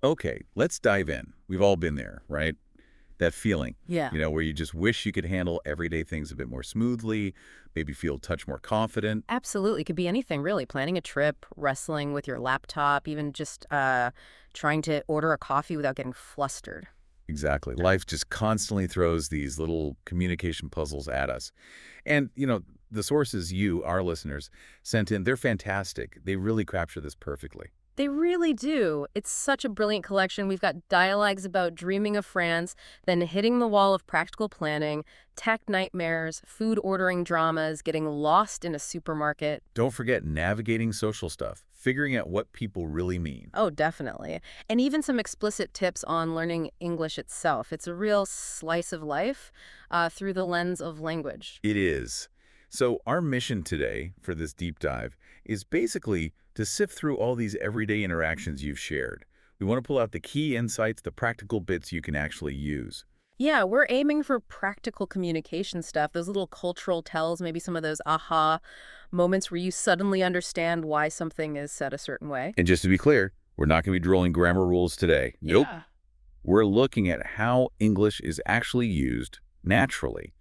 Okay, let's dive in. We've all been there, right? That feeling, Yeah. where you just wish you could handle everyday things a bit more smoothly, maybe feel a touch more confident. Absolutely. Could be anything, really. Planning a trip, wrestling with your laptop, even just trying to order a coffee without getting flustered. Exactly. Life just constantly throws these little communication puzzles at us. And, the sources you, our listeners, sent in, they're fantastic. They really capture this perfectly. They really do. It's such a brilliant collection. We've got dialogues about dreaming of France, then hitting the wall of practical planning, tech nightmares, food ordering dramas, getting lost in a supermarket. Don't forget navigating social stuff, figuring out what people really mean. Oh, definitely. And even some explicit tips on learning English itself. It's a real slice of life through the lens of language. It is. So our mission today for this deep dive is basically to sift through all these everyday interactions you've shared. We want to pull out the key insights, the practical bits you can actually use. Yeah, we're aiming for practical communication stuff, those little cultural tells, maybe some of those aha moments where you suddenly understand why something is said a certain way. And just to be clear, we're not going to be drilling grammar rules today. Nope. Yeah. We're looking at how English is actually used naturally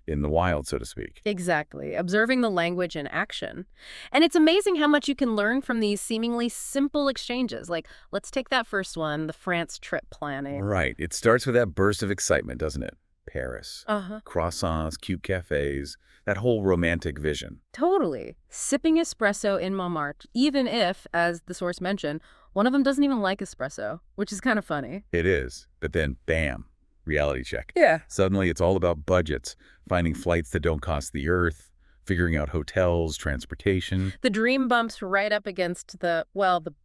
in the wild, so to speak. Exactly, observing the language in action. And it's amazing how much you can learn from these seemingly simple exchanges. Like, let's take that first one, the France trip planning. Right. It starts with that burst of excitement, doesn't it? Paris. Uh-huh. Croissants, cute cafes, that whole romantic vision. Totally. Sipping espresso in Montmartre, even if, as the source mentioned, one of them doesn't even like espresso, which is kind of funny. It is. But then, bam, reality check. Yeah. Suddenly, it's all about budgets, finding flights that don't cost the earth, figuring out hotels, transportation. The dream bumps right up against the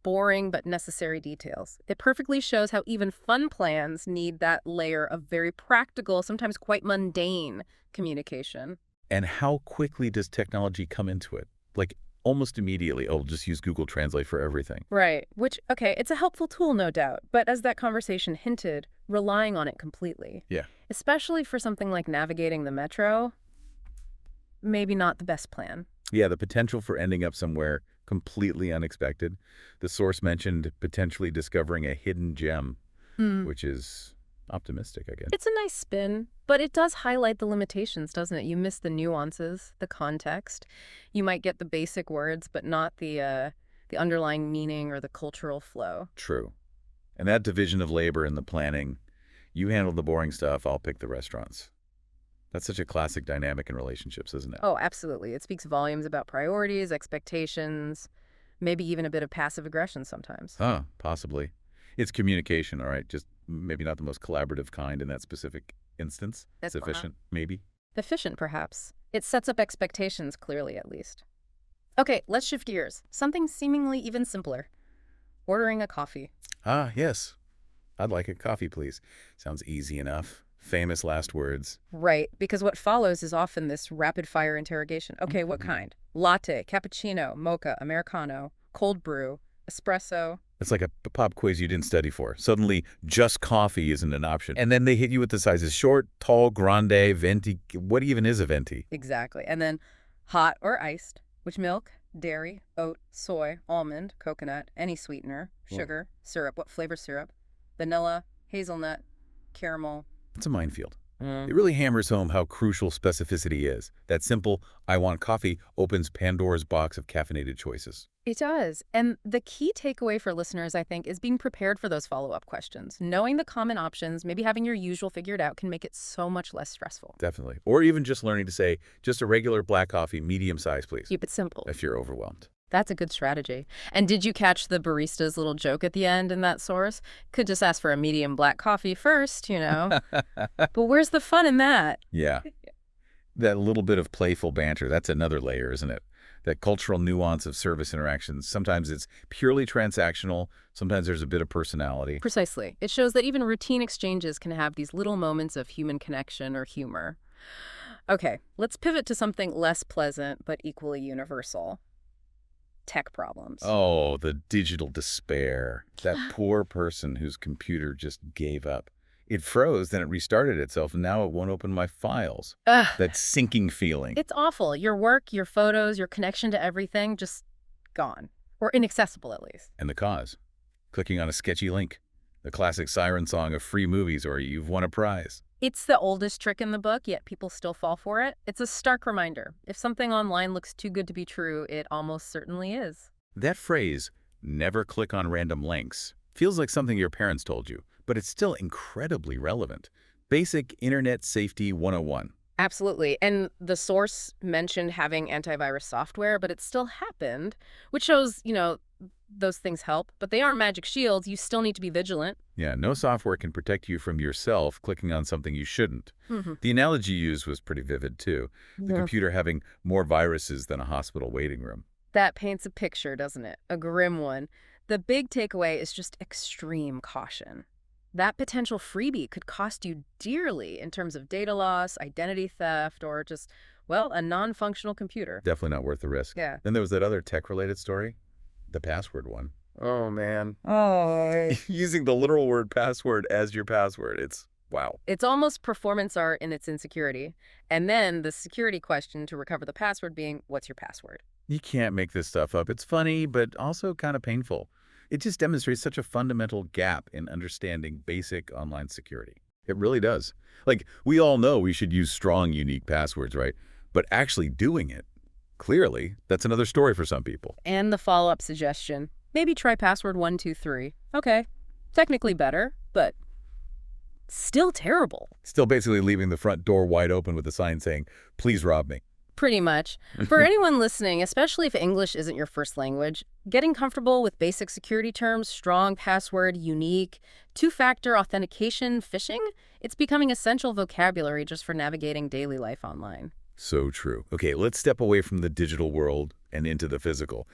boring but necessary details. It perfectly shows how even fun plans need that layer of very practical, sometimes quite mundane communication. And how quickly does technology come into it? Like, almost immediately. Oh, just use Google Translate for everything. Right. Which, okay, it's a helpful tool, no doubt, but as that conversation hinted, relying on it completely. Yeah. Especially for something like navigating the metro, maybe not the best plan. Yeah, the potential for ending up somewhere completely unexpected. The source mentioned potentially discovering a hidden gem, Hmm. which is optimistic, I guess. It's a nice spin, but it does highlight the limitations, doesn't it? You miss the nuances, the context. You might get the basic words, but not the underlying meaning or the cultural flow. True. And that division of labor in the planning, you handle the boring stuff, I'll pick the restaurants. That's such a classic dynamic in relationships, isn't it? Oh, absolutely. It speaks volumes about priorities, expectations, maybe even a bit of passive aggression sometimes. Huh, possibly. It's communication, all right, just maybe not the most collaborative kind in that specific instance. That's Sufficient, maybe. efficient, perhaps. It sets up expectations clearly, at least. Okay, let's shift gears. Something seemingly even simpler. Ordering a coffee. Ah, yes. I'd like a coffee, please. Sounds easy enough. Famous last words. Right, because what follows is often this rapid-fire interrogation. Okay, what Mhm. kind? Latte, cappuccino, mocha, americano, cold brew, espresso. It's like a pop quiz you didn't study for. Suddenly, just coffee isn't an option. And then they hit you with the sizes short, tall, grande, venti. What even is a venti? Exactly. And then hot or iced, which milk, dairy, oat, soy, almond, coconut, any sweetener, Well, sugar, syrup, what flavor syrup, vanilla, hazelnut, caramel. it's a minefield. Mm. It really hammers home how crucial specificity is. That simple, I want coffee, opens Pandora's box of caffeinated choices. It does. And the key takeaway for listeners, I think, is being prepared for those follow-up questions. Knowing the common options, maybe having your usual figured out can make it so much less stressful. Definitely. Or even just learning to say, just a regular black coffee, medium size, please, Keep it simple. if you're overwhelmed. That's a good strategy. And did you catch the barista's little joke at the end in that source? Could just ask for a medium black coffee first. But where's the fun in that? Yeah. That little bit of playful banter, that's another layer, isn't it? That cultural nuance of service interactions. Sometimes it's purely transactional. Sometimes there's a bit of personality. Precisely. It shows that even routine exchanges can have these little moments of human connection or humor. Okay, let's pivot to something less pleasant but equally universal. Tech problems. Oh, the digital despair. That poor person whose computer just gave up. It froze, then it restarted itself, and now it won't open my files. Ugh, That sinking feeling. it's awful. Your work, your photos, your connection to everything, just gone. Or inaccessible, at least. And the cause. Clicking on a sketchy link. The classic siren song of free movies or you've won a prize. It's the oldest trick in the book, yet people still fall for it. It's a stark reminder. If something online looks too good to be true, it almost certainly is. That phrase, never click on random links, feels like something your parents told you, but it's still incredibly relevant. Basic Internet Safety 101. Absolutely. And the source mentioned having antivirus software, but it still happened, which shows, those things help, but they aren't magic shields. You still need to be vigilant. Yeah, no software can protect you from yourself clicking on something you shouldn't. Hmm. The analogy used was pretty vivid, too. The Yeah. computer having more viruses than a hospital waiting room. That paints a picture, doesn't it? A grim one. The big takeaway is just extreme caution. That potential freebie could cost you dearly in terms of data loss, identity theft, or just, well, a non-functional computer. Definitely not worth the risk. Yeah. Then there was that other tech-related story, the password one. Oh, man. Oh. Using the literal word password as your password. It's wow. It's almost performance art in its insecurity. And then the security question to recover the password being, what's your password? You can't make this stuff up. It's funny, but also kind of painful. It just demonstrates such a fundamental gap in understanding basic online security. It really does. Like, we all know we should use strong, unique passwords, right? But actually doing it, clearly, that's another story for some people. And the follow-up suggestion, maybe try password 123. Okay, technically better, but still terrible. Still basically leaving the front door wide open with a sign saying, please rob me. Pretty much. For anyone listening, especially if English isn't your first language, getting comfortable with basic security terms, strong password, unique, two-factor authentication, phishing, it's becoming essential vocabulary just for navigating daily life online. So true. Okay, let's step away from the digital world and into the physical.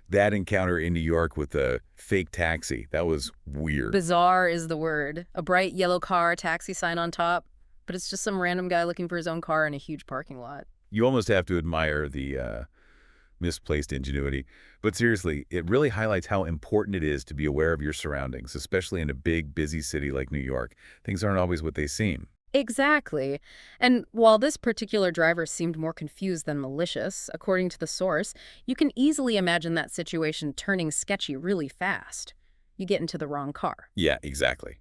That encounter in New York with the fake taxi, that was weird. Bizarre is the word. A bright yellow car, taxi sign on top, but it's just some random guy looking for his own car in a huge parking lot. You almost have to admire the misplaced ingenuity. But seriously, it really highlights how important it is to be aware of your surroundings, especially in a big, busy city like New York. Things aren't always what they seem. Exactly. And while this particular driver seemed more confused than malicious, according to the source, you can easily imagine that situation turning sketchy really fast. You get into the wrong car. Yeah, exactly.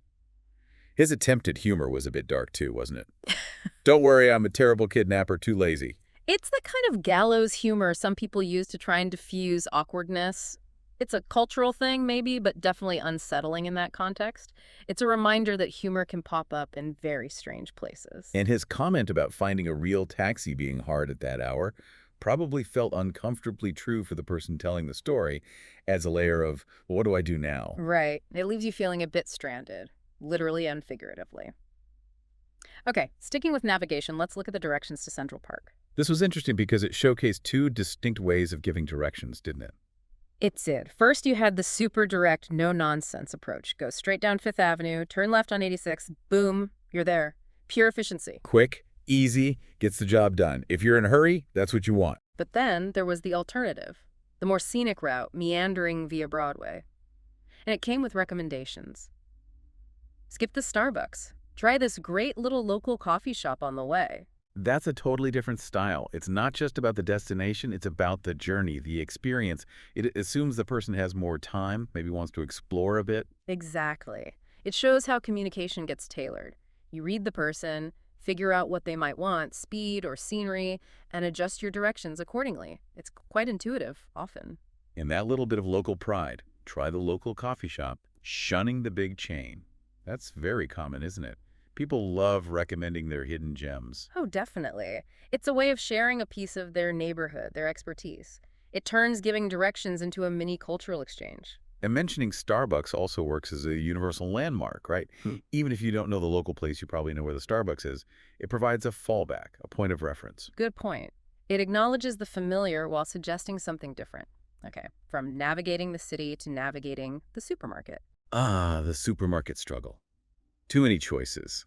His attempt at humor was a bit dark too, wasn't it? Don't worry, I'm a terrible kidnapper, too lazy. It's the kind of gallows humor some people use to try and diffuse awkwardness. It's a cultural thing, maybe, but definitely unsettling in that context. It's a reminder that humor can pop up in very strange places. And his comment about finding a real taxi being hard at that hour probably felt uncomfortably true for the person telling the story, adds a layer of, well, what do I do now? Right. It leaves you feeling a bit stranded, literally and figuratively. Okay, sticking with navigation, let's look at the directions to Central Park. This was interesting because it showcased two distinct ways of giving directions, didn't it? It did. First, you had the super direct, no-nonsense approach. Go straight down Fifth Avenue, turn left on 86, boom, you're there. Pure efficiency. Quick, easy, gets the job done. If you're in a hurry, that's what you want. But then there was the alternative, the more scenic route, meandering via Broadway. And it came with recommendations. Skip the Starbucks. Try this great little local coffee shop on the way. That's a totally different style. It's not just about the destination, it's about the journey, the experience. It assumes the person has more time, maybe wants to explore a bit. Exactly. It shows how communication gets tailored. You read the person, figure out what they might want, speed or scenery, and adjust your directions accordingly. It's quite intuitive, often. And that little bit of local pride, try the local coffee shop, shunning the big chain. That's very common, isn't it? People love recommending their hidden gems. Oh, definitely. It's a way of sharing a piece of their neighborhood, their expertise. It turns giving directions into a mini cultural exchange. And mentioning Starbucks also works as a universal landmark, right? Even if you don't know the local place, you probably know where the Starbucks is. It provides a fallback, a point of reference. Good point. It acknowledges the familiar while suggesting something different. Okay, from navigating the city to navigating the supermarket. Ah, the supermarket struggle. Too many choices.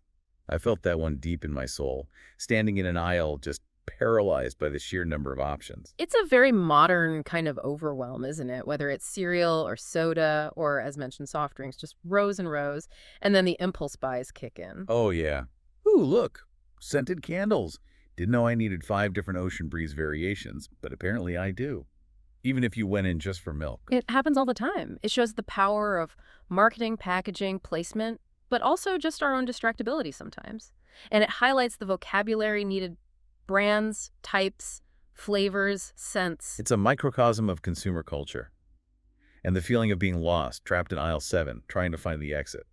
I felt that one deep in my soul, standing in an aisle just paralyzed by the sheer number of options. It's a very modern kind of overwhelm, isn't it? Whether it's cereal or soda or, as mentioned, soft drinks, just rows and rows, and then the impulse buys kick in. Oh, yeah. Ooh, look, scented candles. Didn't know I needed 5 different ocean breeze variations, but apparently I do. even if you went in just for milk. It happens all the time. It shows the power of marketing, packaging, placement, but also just our own distractibility sometimes. And it highlights the vocabulary needed: brands, types, flavors, scents. It's a microcosm of consumer culture. And the feeling of being lost, trapped in aisle 7, trying to find the exit.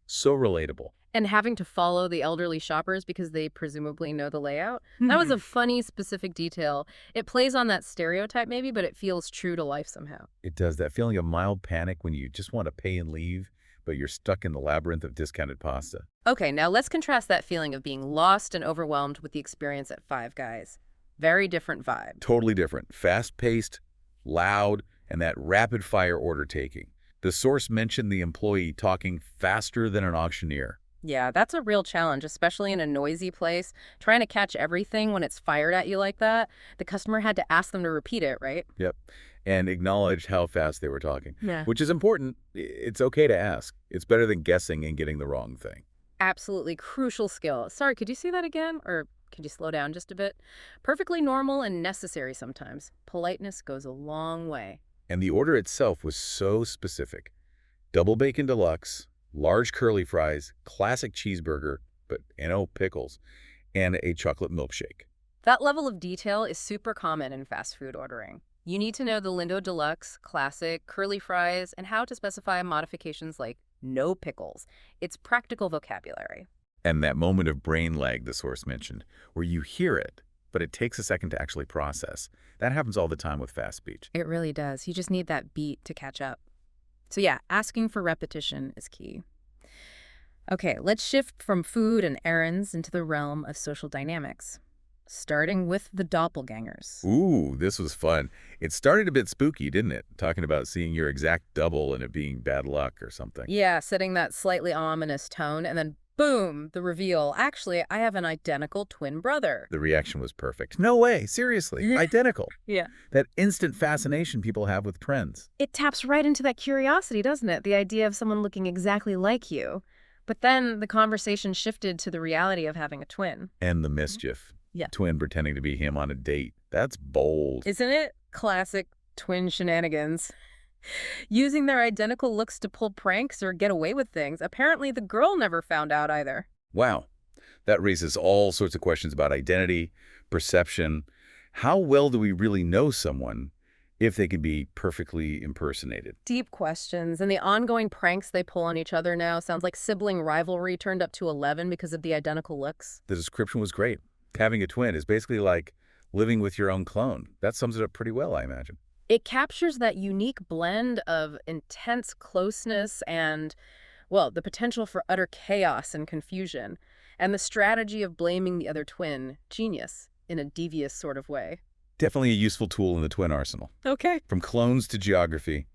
So relatable. And having to follow the elderly shoppers because they presumably know the layout. That was a funny, specific detail. It plays on that stereotype maybe, but it feels true to life somehow. It does. That feeling of mild panic when you just want to pay and leave, but you're stuck in the labyrinth of discounted pasta. Okay, now let's contrast that feeling of being lost and overwhelmed with the experience at Five Guys. Very different vibe. Totally different. Fast-paced, loud, and that rapid-fire order taking. The source mentioned the employee talking faster than an auctioneer. Yeah, that's a real challenge, especially in a noisy place. Trying to catch everything when it's fired at you like that. The customer had to ask them to repeat it, right? Yep. And acknowledged how fast they were talking. Yeah. Which is important. It's okay to ask. It's better than guessing and getting the wrong thing. Absolutely crucial skill. Sorry, could you say that again? Or could you slow down just a bit? Perfectly normal and necessary sometimes. Politeness goes a long way. And the order itself was so specific. Double bacon deluxe, large curly fries, classic cheeseburger, but no pickles, and a chocolate milkshake. That level of detail is super common in fast food ordering. You need to know the Lindo Deluxe, classic, curly fries, and how to specify modifications like no pickles. It's practical vocabulary. And that moment of brain lag the source mentioned, where you hear it, but it takes a second to actually process. That happens all the time with fast speech. It really does. You just need that beat to catch up. So yeah, asking for repetition is key. Okay, let's shift from food and errands into the realm of social dynamics, starting with the doppelgangers. Ooh, this was fun. It started a bit spooky, didn't it? Talking about seeing your exact double and it being bad luck or something. Yeah, setting that slightly ominous tone, and then boom, the reveal. Actually, I have an identical twin brother. The reaction was perfect. No way, seriously, identical. Yeah. That instant fascination people have with trends. It taps right into that curiosity, doesn't it? The idea of someone looking exactly like you. But then the conversation shifted to the reality of having a twin. And the mischief. Yeah. Twin pretending to be him on a date. That's bold. Isn't it? Classic twin shenanigans. Using their identical looks to pull pranks or get away with things. Apparently, the girl never found out either. Wow. That raises all sorts of questions about identity, perception. How well do we really know someone if they can be perfectly impersonated? Deep questions. And the ongoing pranks they pull on each other now sounds like sibling rivalry turned up to 11 because of the identical looks. The description was great. Having a twin is basically like living with your own clone. That sums it up pretty well, I imagine. It captures that unique blend of intense closeness and, well, the potential for utter chaos and confusion, and the strategy of blaming the other twin. Genius, in a devious sort of way. Definitely a useful tool in the twin arsenal. Okay. From clones to geography,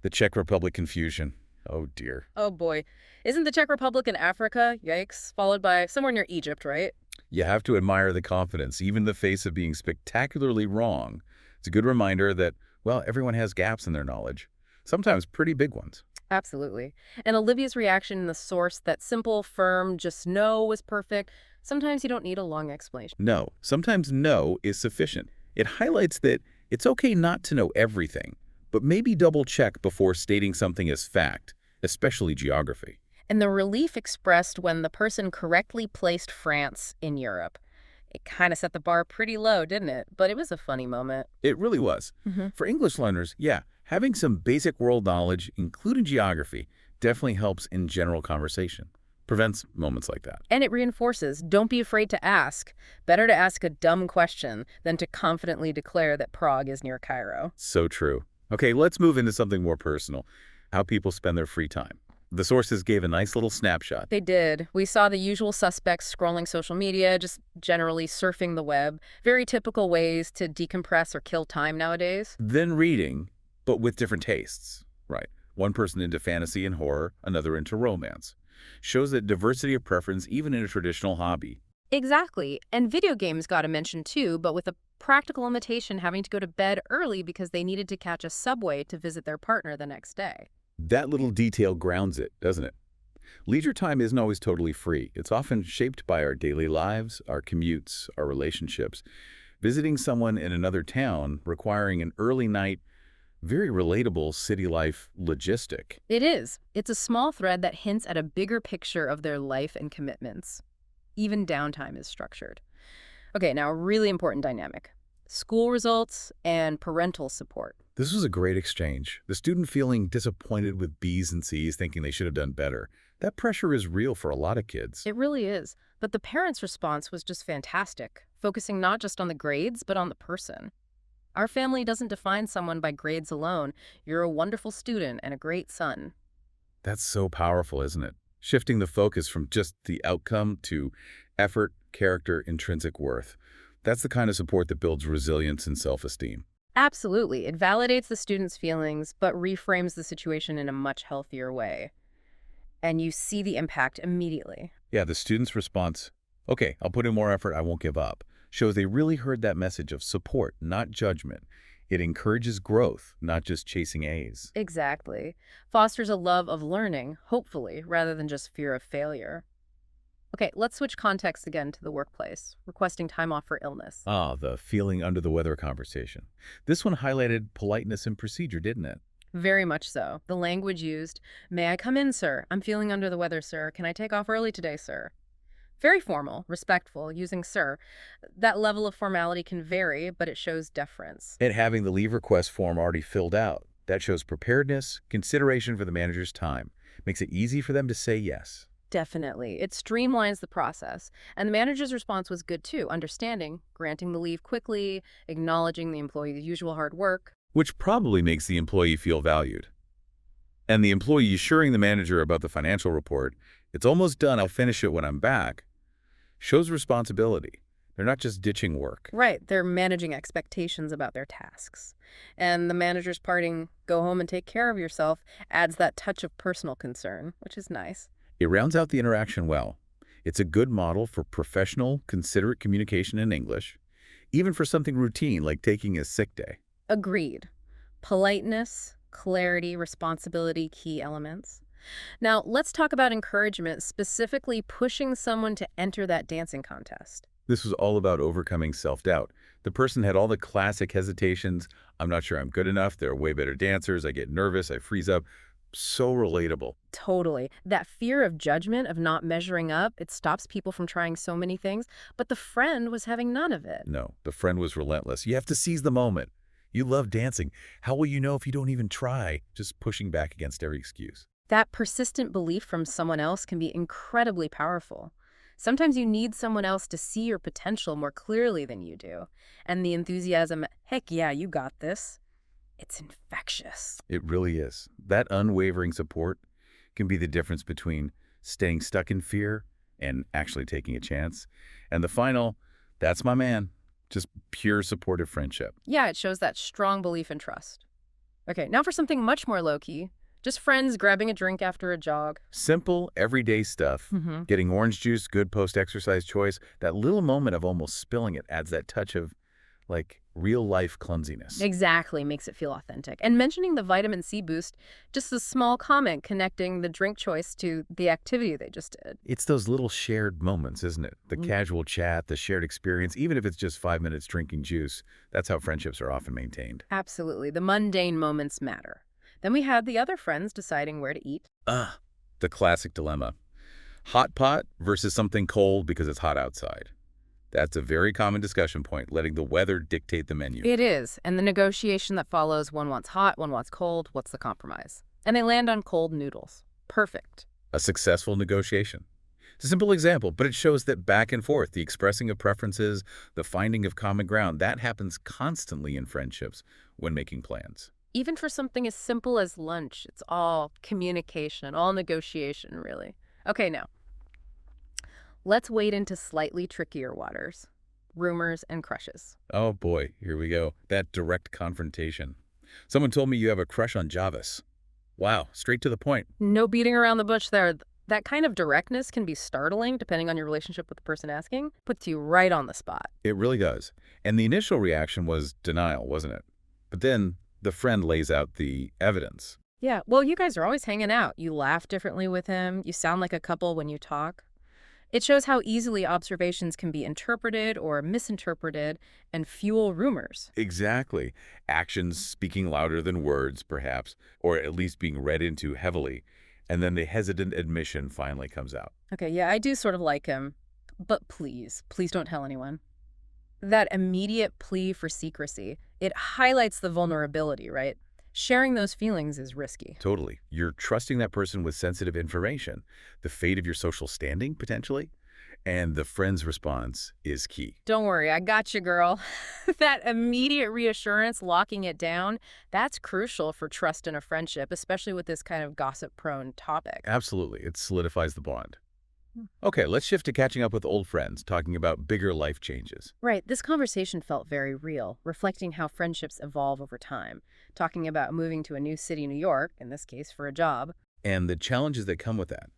the Czech Republic confusion. Oh, dear. Oh, boy. Isn't the Czech Republic in Africa? Yikes. Followed by somewhere near Egypt, right? You have to admire the confidence, even in the face of being spectacularly wrong. It's a good reminder that, well, everyone has gaps in their knowledge, sometimes pretty big ones. Absolutely. And Olivia's reaction in the source, that simple, firm, just no was perfect. Sometimes you don't need a long explanation. No, sometimes no is sufficient. It highlights that it's okay not to know everything, but maybe double check before stating something as fact, especially geography. And the relief expressed when the person correctly placed France in Europe. It kind of set the bar pretty low, didn't it? But it was a funny moment. It really was. For English learners, yeah, having some basic world knowledge, including geography, definitely helps in general conversation. Prevents moments like that. And it reinforces, don't be afraid to ask. Better to ask a dumb question than to confidently declare that Prague is near Cairo. So true. Okay, let's move into something more personal. How people spend their free time. The sources gave a nice little snapshot. They did. We saw the usual suspects scrolling social media, just generally surfing the web. Very typical ways to decompress or kill time nowadays. Then reading, but with different tastes. Right. One person into fantasy and horror, another into romance. Shows that diversity of preference even in a traditional hobby. Exactly. And video games got a mention too, but with a practical limitation having to go to bed early because they needed to catch a subway to visit their partner the next day. That little detail grounds it, doesn't it? Leisure time isn't always totally free. It's often shaped by our daily lives, our commutes, our relationships. Visiting someone in another town requiring an early night Very relatable city life logistic. It is. It's a small thread that hints at a bigger picture of their life and commitments. Even downtime is structured. Okay, now a really important dynamic. School results and parental support. This was a great exchange. The student feeling disappointed with B's and C's, thinking they should have done better. That pressure is real for a lot of kids. It really is. But the parents' response was just fantastic, focusing not just on the grades, but on the person. Our family doesn't define someone by grades alone. You're a wonderful student and a great son. That's so powerful, isn't it? Shifting the focus from just the outcome to effort, character, intrinsic worth. That's the kind of support that builds resilience and self-esteem. Absolutely. It validates the student's feelings, but reframes the situation in a much healthier way. And you see the impact immediately. Yeah, the student's response, okay, I'll put in more effort, I won't give up, shows they really heard that message of support, not judgment. It encourages growth, not just chasing A's. Exactly. Fosters a love of learning, hopefully, rather than just fear of failure. Okay, let's switch context again to the workplace, requesting time off for illness. Ah, the feeling under the weather conversation. This one highlighted politeness and procedure, didn't it? Very much so. The language used, may I come in, sir? I'm feeling under the weather, sir. Can I take off early today, sir? Very formal, respectful, using sir. That level of formality can vary, but it shows deference. And having the leave request form already filled out. That shows preparedness, consideration for the manager's time. Makes it easy for them to say yes. Definitely. It streamlines the process. And the manager's response was good too, understanding, granting the leave quickly, acknowledging the employee's usual hard work. Which probably makes the employee feel valued. And the employee assuring the manager about the financial report, it's almost done, I'll finish it when I'm back, shows responsibility. They're not just ditching work. Right, they're managing expectations about their tasks. And the manager's parting, go home and take care of yourself, adds that touch of personal concern, which is nice. It rounds out the interaction well. It's a good model for professional, considerate communication in English, even for something routine like taking a sick day. Agreed. Politeness, clarity, responsibility, key elements. Now, let's talk about encouragement, specifically pushing someone to enter that dancing contest. This was all about overcoming self-doubt. The person had all the classic hesitations. I'm not sure I'm good enough. They're way better dancers. I get nervous. I freeze up. So relatable. Totally. That fear of judgment, of not measuring up, it stops people from trying so many things. But the friend was having none of it. No, the friend was relentless. You have to seize the moment. You love dancing. How will you know if you don't even try? Just pushing back against every excuse. That persistent belief from someone else can be incredibly powerful. Sometimes you need someone else to see your potential more clearly than you do. And the enthusiasm, heck yeah, you got this. It's infectious. It really is. That unwavering support can be the difference between staying stuck in fear and actually taking a chance. And the final, that's my man. Just pure supportive friendship. Yeah, it shows that strong belief and trust. Okay, now for something much more low-key. Just friends grabbing a drink after a jog. Simple, everyday stuff. Getting orange juice, good post-exercise choice. That little moment of almost spilling it adds that touch of, like, real-life clumsiness. Exactly, makes it feel authentic. And mentioning the vitamin C boost, just a small comment connecting the drink choice to the activity they just did. It's those little shared moments, isn't it? The casual chat, the shared experience, even if it's just 5 minutes drinking juice. That's how friendships are often maintained. Absolutely. The mundane moments matter. Then we had the other friends deciding where to eat. The classic dilemma. Hot pot versus something cold because it's hot outside. That's a very common discussion point, letting the weather dictate the menu. It is. And the negotiation that follows, one wants hot, one wants cold. What's the compromise? And they land on cold noodles. Perfect. A successful negotiation. It's a simple example, but it shows that back and forth, the expressing of preferences, the finding of common ground, that happens constantly in friendships when making plans. Even for something as simple as lunch, it's all communication, all negotiation, really. Okay, now, let's wade into slightly trickier waters. Rumors and crushes. Oh boy, here we go. That direct confrontation. Someone told me you have a crush on Javis. Wow, straight to the point. No beating around the bush there. That kind of directness can be startling, depending on your relationship with the person asking. Puts you right on the spot. It really does. And the initial reaction was denial, wasn't it? But then the friend lays out the evidence. Yeah, well, you guys are always hanging out. You laugh differently with him. You sound like a couple when you talk. It shows how easily observations can be interpreted or misinterpreted and fuel rumors. Exactly. Actions speaking louder than words, perhaps, or at least being read into heavily. And then the hesitant admission finally comes out. Okay, yeah, I do sort of like him. But please don't tell anyone. That immediate plea for secrecy, it highlights the vulnerability, right? Sharing those feelings is risky. Totally. You're trusting that person with sensitive information, the fate of your social standing, potentially, and the friend's response is key. Don't worry, I got you, girl. That immediate reassurance, locking it down, that's crucial for trust in a friendship, especially with this kind of gossip-prone topic. Absolutely. It solidifies the bond. Hmm. Okay, let's shift to catching up with old friends, talking about bigger life changes. Right, this conversation felt very real, reflecting how friendships evolve over time. Talking about moving to a new city, New York, in this case for a job. And the challenges that come with that.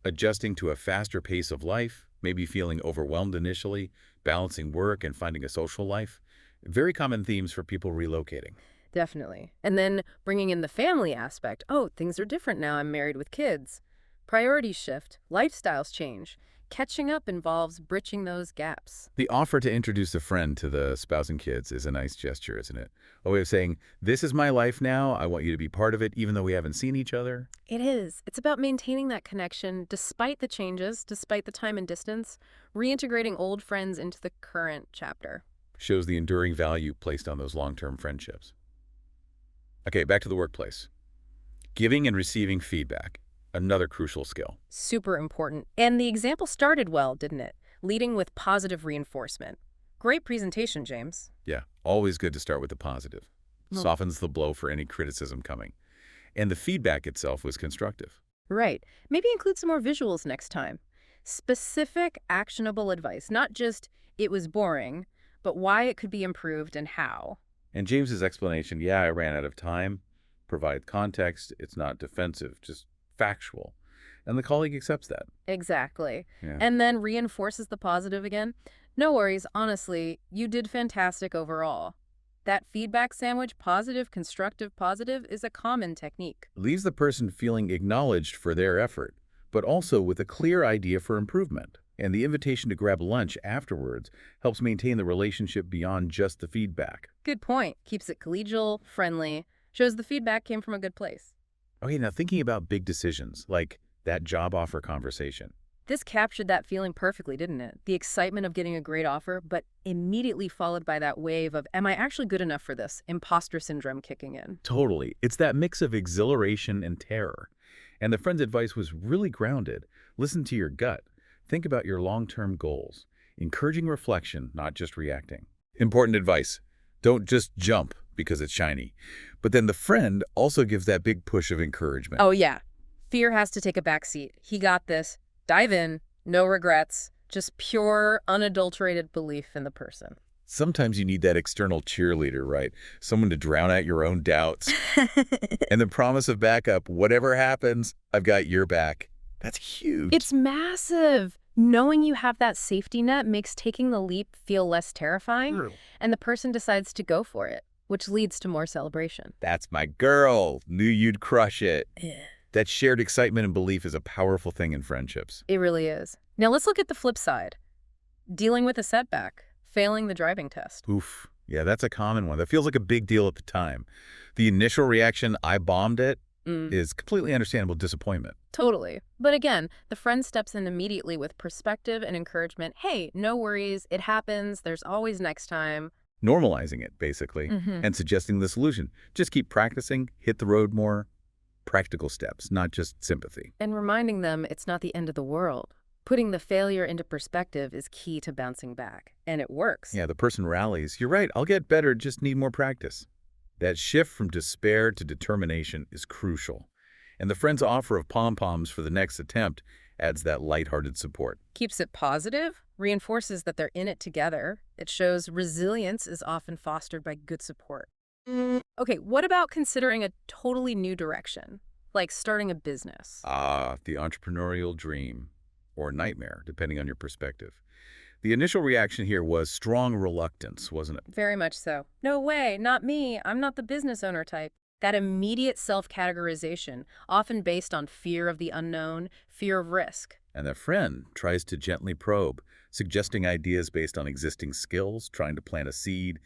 Adjusting to a faster pace of life, maybe feeling overwhelmed initially, balancing work and finding a social life. Very common themes for people relocating. Definitely. And then bringing in the family aspect. Oh, things are different now. I'm married with kids. Priorities shift. Lifestyles change. Catching up involves bridging those gaps. The offer to introduce a friend to the spouse and kids is a nice gesture, isn't it? A way of saying, this is my life now, I want you to be part of it, even though we haven't seen each other. It is. It's about maintaining that connection despite the changes, despite the time and distance, reintegrating old friends into the current chapter. Shows the enduring value placed on those long-term friendships. Okay, back to the workplace. Giving and receiving feedback, another crucial skill. Super important. And the example started well, didn't it? Leading with positive reinforcement. Great presentation, James. Yeah, always good to start with the positive. Well- Softens the blow for any criticism coming. And the feedback itself was constructive. Right. Maybe include some more visuals next time. Specific, actionable advice, not just it was boring, but why it could be improved and how. And James's explanation, yeah, I ran out of time, provide context, it's not defensive, just factual. And the colleague accepts that. Exactly. Yeah. And then reinforces the positive again. No worries, honestly, you did fantastic overall. That feedback sandwich, positive, constructive, positive, is a common technique. Leaves the person feeling acknowledged for their effort, but also with a clear idea for improvement. And the invitation to grab lunch afterwards helps maintain the relationship beyond just the feedback. Good point. Keeps it collegial, friendly, shows the feedback came from a good place. Okay, now thinking about big decisions, like that job offer conversation. This captured that feeling perfectly, didn't it? The excitement of getting a great offer, but immediately followed by that wave of, am I actually good enough for this? Imposter syndrome kicking in. Totally. It's that mix of exhilaration and terror. And the friend's advice was really grounded. Listen to your gut. Think about your long-term goals. Encouraging reflection, not just reacting. Important advice. Don't just jump because it's shiny. But then the friend also gives that big push of encouragement. Oh, yeah. Fear has to take a back seat. He got this. Dive in. No regrets. Just pure, unadulterated belief in the person. Sometimes you need that external cheerleader, right? Someone to drown out your own doubts. And the promise of backup, whatever happens, I've got your back. That's huge. It's massive. Knowing you have that safety net makes taking the leap feel less terrifying, and the person decides to go for it, which leads to more celebration. That's my girl. Knew you'd crush it. Yeah. That shared excitement and belief is a powerful thing in friendships. It really is. Now let's look at the flip side. Dealing with a setback, failing the driving test. Oof. Yeah, that's a common one. That feels like a big deal at the time. The initial reaction, I bombed it, is completely understandable disappointment. Totally. But again, the friend steps in immediately with perspective and encouragement. Hey, no worries. It happens. There's always next time. Normalizing it, basically, and suggesting the solution. Just keep practicing, hit the road more. Practical steps, not just sympathy. And reminding them it's not the end of the world. Putting the failure into perspective is key to bouncing back. And it works. Yeah, the person rallies. You're right, I'll get better, just need more practice. That shift from despair to determination is crucial. And the friend's offer of pom-poms for the next attempt adds that lighthearted support. Keeps it positive, reinforces that they're in it together. It shows resilience is often fostered by good support. Okay, what about considering a totally new direction, like starting a business? Ah, the entrepreneurial dream, or nightmare, depending on your perspective. The initial reaction here was strong reluctance, wasn't it? Very much so. No way, not me. I'm not the business owner type. That immediate self-categorization, often based on fear of the unknown, fear of risk. And the friend tries to gently probe, suggesting ideas based on existing skills, trying to plant a seed,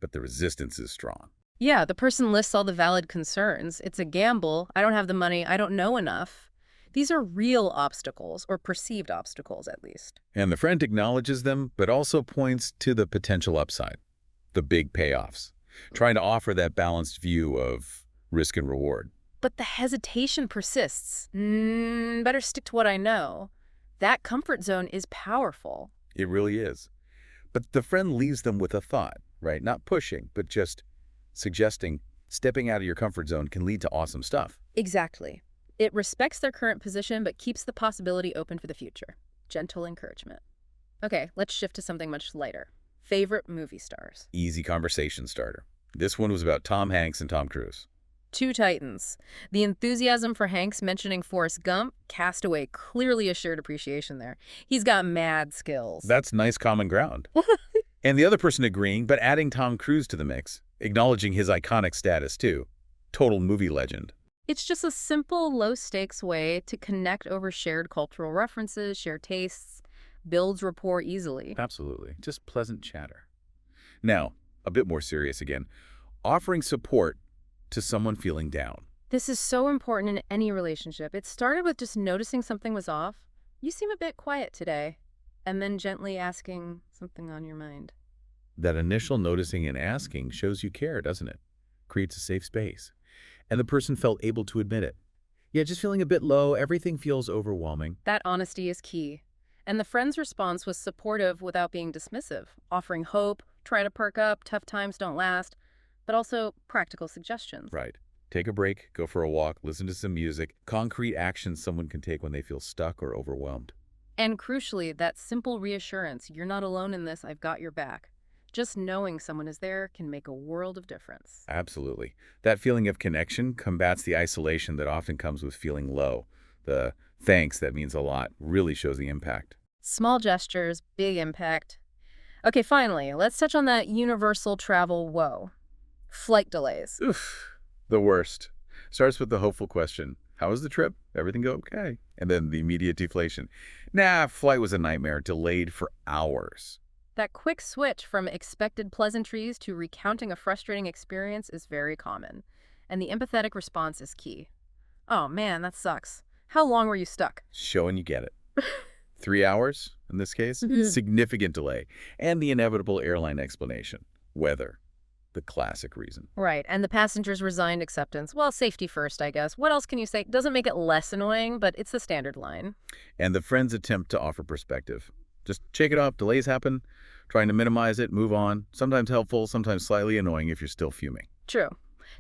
but the resistance is strong. Yeah, the person lists all the valid concerns. It's a gamble. I don't have the money. I don't know enough. These are real obstacles, or perceived obstacles at least. And the friend acknowledges them, but also points to the potential upside, the big payoffs, trying to offer that balanced view of risk and reward. But the hesitation persists. Better stick to what I know. That comfort zone is powerful. It really is. But the friend leaves them with a thought, right? Not pushing, but just suggesting stepping out of your comfort zone can lead to awesome stuff. Exactly. It respects their current position but keeps the possibility open for the future. Gentle encouragement. Okay, let's shift to something much lighter. Favorite movie stars. Easy conversation starter. This one was about Tom Hanks and Tom Cruise. Two titans. The enthusiasm for Hanks mentioning Forrest Gump, Castaway, clearly a shared appreciation there. He's got mad skills. That's nice common ground. And the other person agreeing, but adding Tom Cruise to the mix, acknowledging his iconic status too. Total movie legend. It's just a simple, low-stakes way to connect over shared cultural references, shared tastes, builds rapport easily. Absolutely. Just pleasant chatter. Now, a bit more serious again. Offering support to someone feeling down. This is so important in any relationship. It started with just noticing something was off. You seem a bit quiet today. And then gently asking something on your mind. That initial noticing and asking shows you care, doesn't it? Creates a safe space. And the person felt able to admit it. Yeah, just feeling a bit low, everything feels overwhelming. That honesty is key. And the friend's response was supportive without being dismissive, offering hope, try to perk up, tough times don't last, but also practical suggestions. Right. Take a break, go for a walk, listen to some music, concrete actions someone can take when they feel stuck or overwhelmed. And crucially, that simple reassurance, you're not alone in this, I've got your back. Just knowing someone is there can make a world of difference. Absolutely. That feeling of connection combats the isolation that often comes with feeling low. The thanks that means a lot really shows the impact. Small gestures, big impact. Okay, finally, let's touch on that universal travel woe. Flight delays. Oof, the worst. Starts with the hopeful question, how was the trip? Everything go okay? And then the immediate deflation. Nah, flight was a nightmare, delayed for hours. That quick switch from expected pleasantries to recounting a frustrating experience is very common. And the empathetic response is key. Oh man, that sucks. How long were you stuck? Showing you get it. 3 hours, in this case. Significant delay. And the inevitable airline explanation. Weather. The classic reason. Right, and the passenger's resigned acceptance. Well, safety first, I guess. What else can you say? Doesn't make it less annoying, but it's the standard line. And the friend's attempt to offer perspective. Just shake it off, delays happen, trying to minimize it, move on. Sometimes helpful, sometimes slightly annoying if you're still fuming. True.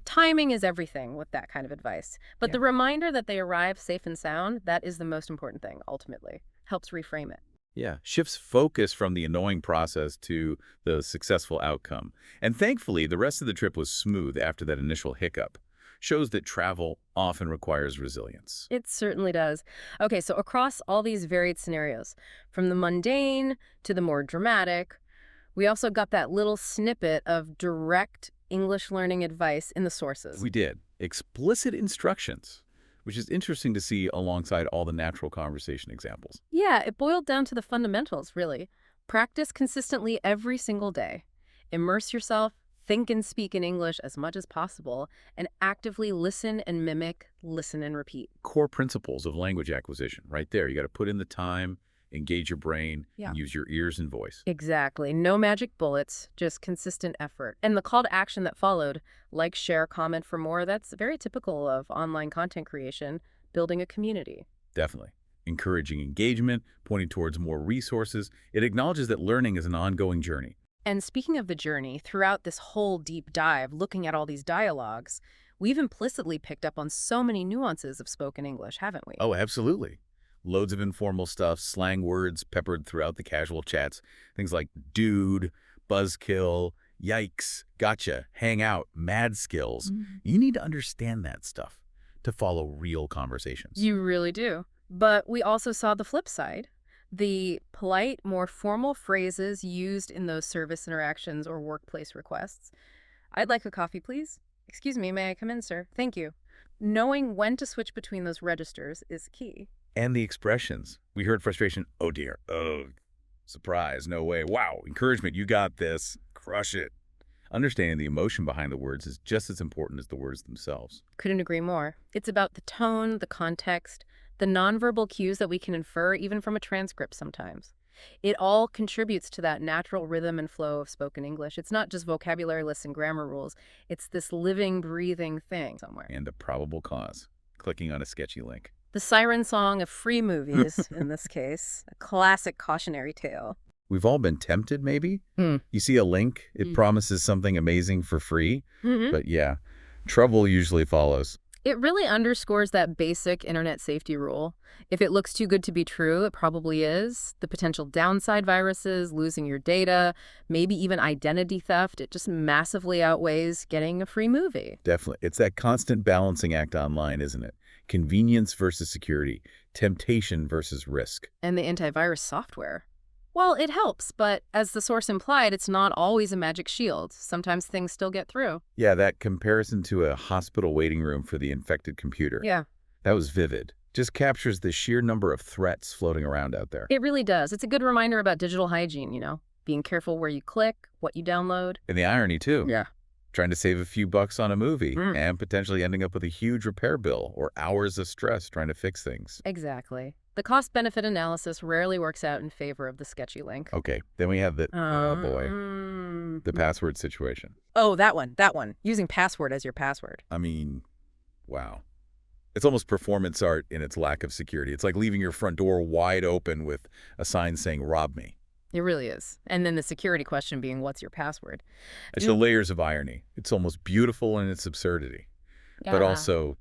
Timing is everything with that kind of advice. But Yeah. the reminder that they arrive safe and sound, that is the most important thing, ultimately. Helps reframe it. Yeah, shifts focus from the annoying process to the successful outcome. And thankfully, the rest of the trip was smooth after that initial hiccup. Shows that travel often requires resilience. It certainly does. Okay, so across all these varied scenarios, from the mundane to the more dramatic, we also got that little snippet of direct English learning advice in the sources. We did. Explicit instructions, which is interesting to see alongside all the natural conversation examples. Yeah, it boiled down to the fundamentals, really. Practice consistently every single day. Immerse yourself, think and speak in English as much as possible, and actively listen and mimic, listen and repeat. Core principles of language acquisition, right there. You got to put in the time, engage your brain, Yeah. and use your ears and voice. Exactly. No magic bullets, just consistent effort. And the call to action that followed, like, share, comment for more, that's very typical of online content creation, building a community. Definitely. Encouraging engagement, pointing towards more resources. It acknowledges that learning is an ongoing journey. And speaking of the journey, throughout this whole deep dive, looking at all these dialogues, we've implicitly picked up on so many nuances of spoken English, haven't we? Oh, absolutely. Loads of informal stuff, slang words peppered throughout the casual chats. Things like dude, buzzkill, yikes, gotcha, hang out, mad skills. You need to understand that stuff to follow real conversations. You really do. But we also saw the flip side. The polite, more formal phrases used in those service interactions or workplace requests. I'd like a coffee, please. Excuse me, may I come in, sir? Thank you. Knowing when to switch between those registers is key. And the expressions. We heard frustration, oh dear, oh, surprise, no way, wow, encouragement, you got this, crush it. Understanding the emotion behind the words is just as important as the words themselves. Couldn't agree more. It's about the tone, the context, the nonverbal cues that we can infer even from a transcript sometimes. It all contributes to that natural rhythm and flow of spoken English. It's not just vocabulary lists and grammar rules. It's this living, breathing thing somewhere. And a probable cause. Clicking on a sketchy link. The siren song of free movies, in this case, a classic cautionary tale. We've all been tempted, maybe? Mm. You see a link, it promises something amazing for free. But yeah, trouble usually follows. It really underscores that basic internet safety rule. If it looks too good to be true, it probably is. The potential downside viruses, losing your data, maybe even identity theft, it just massively outweighs getting a free movie. Definitely. It's that constant balancing act online, isn't it? Convenience versus security, temptation versus risk. And the antivirus software. Well, it helps, but as the source implied, it's not always a magic shield. Sometimes things still get through. Yeah, that comparison to a hospital waiting room for the infected computer. Yeah. That was vivid. Just captures the sheer number of threats floating around out there. It really does. It's a good reminder about digital hygiene, being careful where you click, what you download. And the irony, too. Yeah. Trying to save a few bucks on a movie and potentially ending up with a huge repair bill or hours of stress trying to fix things. Exactly. The cost-benefit analysis rarely works out in favor of the sketchy link. Okay, then we have the, oh boy, the password situation. Oh, that one. Using password as your password. I mean, wow. It's almost performance art in its lack of security. It's like leaving your front door wide open with a sign saying, rob me. It really is. And then the security question being, what's your password? It's the layers of irony. It's almost beautiful in its absurdity, but also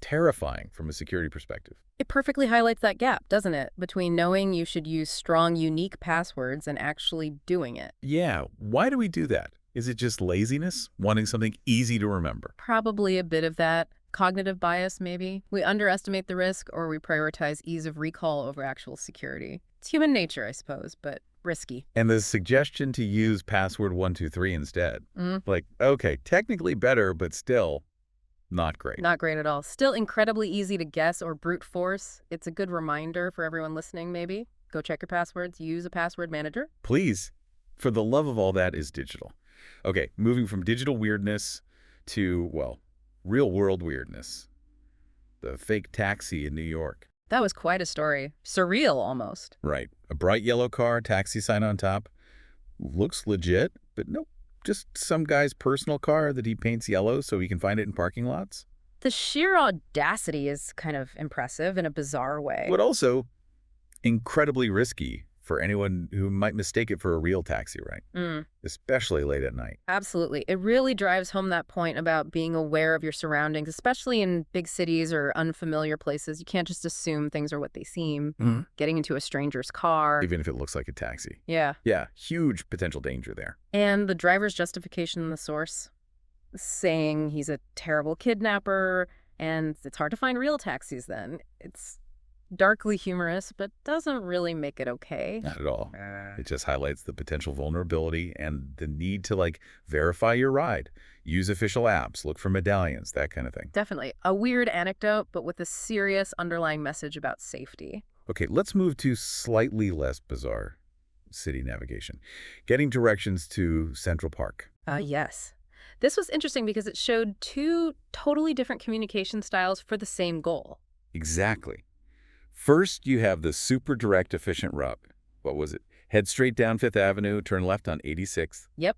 terrifying from a security perspective. It perfectly highlights that gap, doesn't it? Between knowing you should use strong, unique passwords and actually doing it. Yeah. Why do we do that? Is it just laziness? Wanting something easy to remember? Probably a bit of that. Cognitive bias, maybe. We underestimate the risk or we prioritize ease of recall over actual security. It's human nature, I suppose, but risky. And the suggestion to use password 123 instead. Like, okay, technically better, but still not great. Not great at all. Still incredibly easy to guess or brute force. It's a good reminder for everyone listening, maybe. Go check your passwords. Use a password manager. Please. For the love of all that is digital. Okay, moving from digital weirdness to, well, real-world weirdness. The fake taxi in New York. That was quite a story. Surreal, almost. Right. A bright yellow car, taxi sign on top. Looks legit, but nope. Just some guy's personal car that he paints yellow so he can find it in parking lots. The sheer audacity is kind of impressive in a bizarre way. But also incredibly risky for anyone who might mistake it for a real taxi, right? Especially late at night. Absolutely. It really drives home that point about being aware of your surroundings, especially in big cities or unfamiliar places. You can't just assume things are what they seem. Getting into a stranger's car. Even if it looks like a taxi. Yeah. Yeah, huge potential danger there. And the driver's justification in the source, saying he's a terrible kidnapper, and it's hard to find real taxis then. It's darkly humorous, but doesn't really make it okay. Not at all. It just highlights the potential vulnerability and the need to, verify your ride. Use official apps, look for medallions, that kind of thing. Definitely. A weird anecdote, but with a serious underlying message about safety. Okay, let's move to slightly less bizarre city navigation. Getting directions to Central Park. Yes. This was interesting because it showed two totally different communication styles for the same goal. Exactly. First, you have the super direct, efficient route. What was it? Head straight down Fifth Avenue, turn left on 86th. Yep.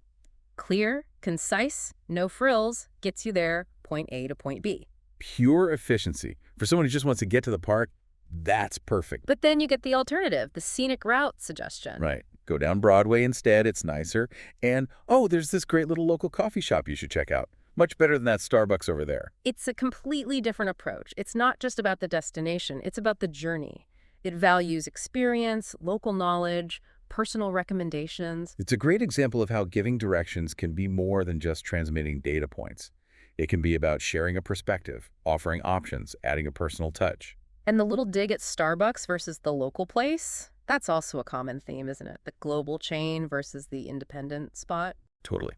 Clear, concise, no frills, gets you there, point A to point B. Pure efficiency. For someone who just wants to get to the park, that's perfect. But then you get the alternative, the scenic route suggestion. Right. Go down Broadway instead, it's nicer. And, oh, there's this great little local coffee shop you should check out. Much better than that Starbucks over there. It's a completely different approach. It's not just about the destination, it's about the journey. It values experience, local knowledge, personal recommendations. It's a great example of how giving directions can be more than just transmitting data points. It can be about sharing a perspective, offering options, adding a personal touch. And the little dig at Starbucks versus the local place, that's also a common theme, isn't it? The global chain versus the independent spot. Totally.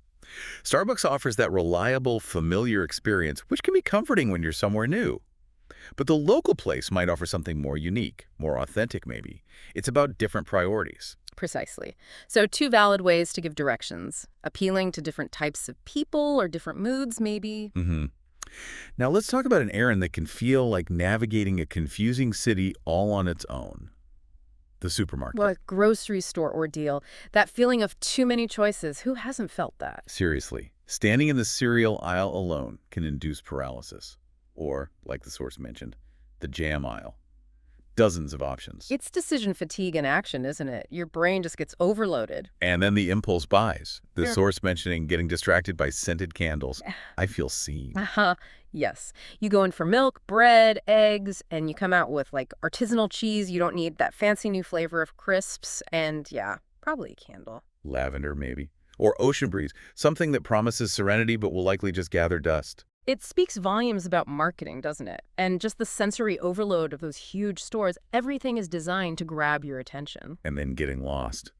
Starbucks offers that reliable, familiar experience, which can be comforting when you're somewhere new. But the local place might offer something more unique, more authentic maybe. It's about different priorities. Precisely. So two valid ways to give directions, appealing to different types of people or different moods, maybe. Hmm. Now let's talk about an errand that can feel like navigating a confusing city all on its own. The supermarket. Well, a grocery store ordeal. That feeling of too many choices. Who hasn't felt that? Seriously, standing in the cereal aisle alone can induce paralysis. Or, like the source mentioned, the jam aisle. Dozens of options. It's decision fatigue in action, isn't it? Your brain just gets overloaded. And then the impulse buys. The Sure. source mentioning getting distracted by scented candles. I feel seen. Uh-huh. Yes. You go in for milk, bread, eggs, and you come out with like artisanal cheese. You don't need that fancy new flavor of crisps. And yeah, probably a candle. Lavender, maybe. Or ocean breeze, something that promises serenity but will likely just gather dust. It speaks volumes about marketing, doesn't it? And just the sensory overload of those huge stores. Everything is designed to grab your attention. And then getting lost,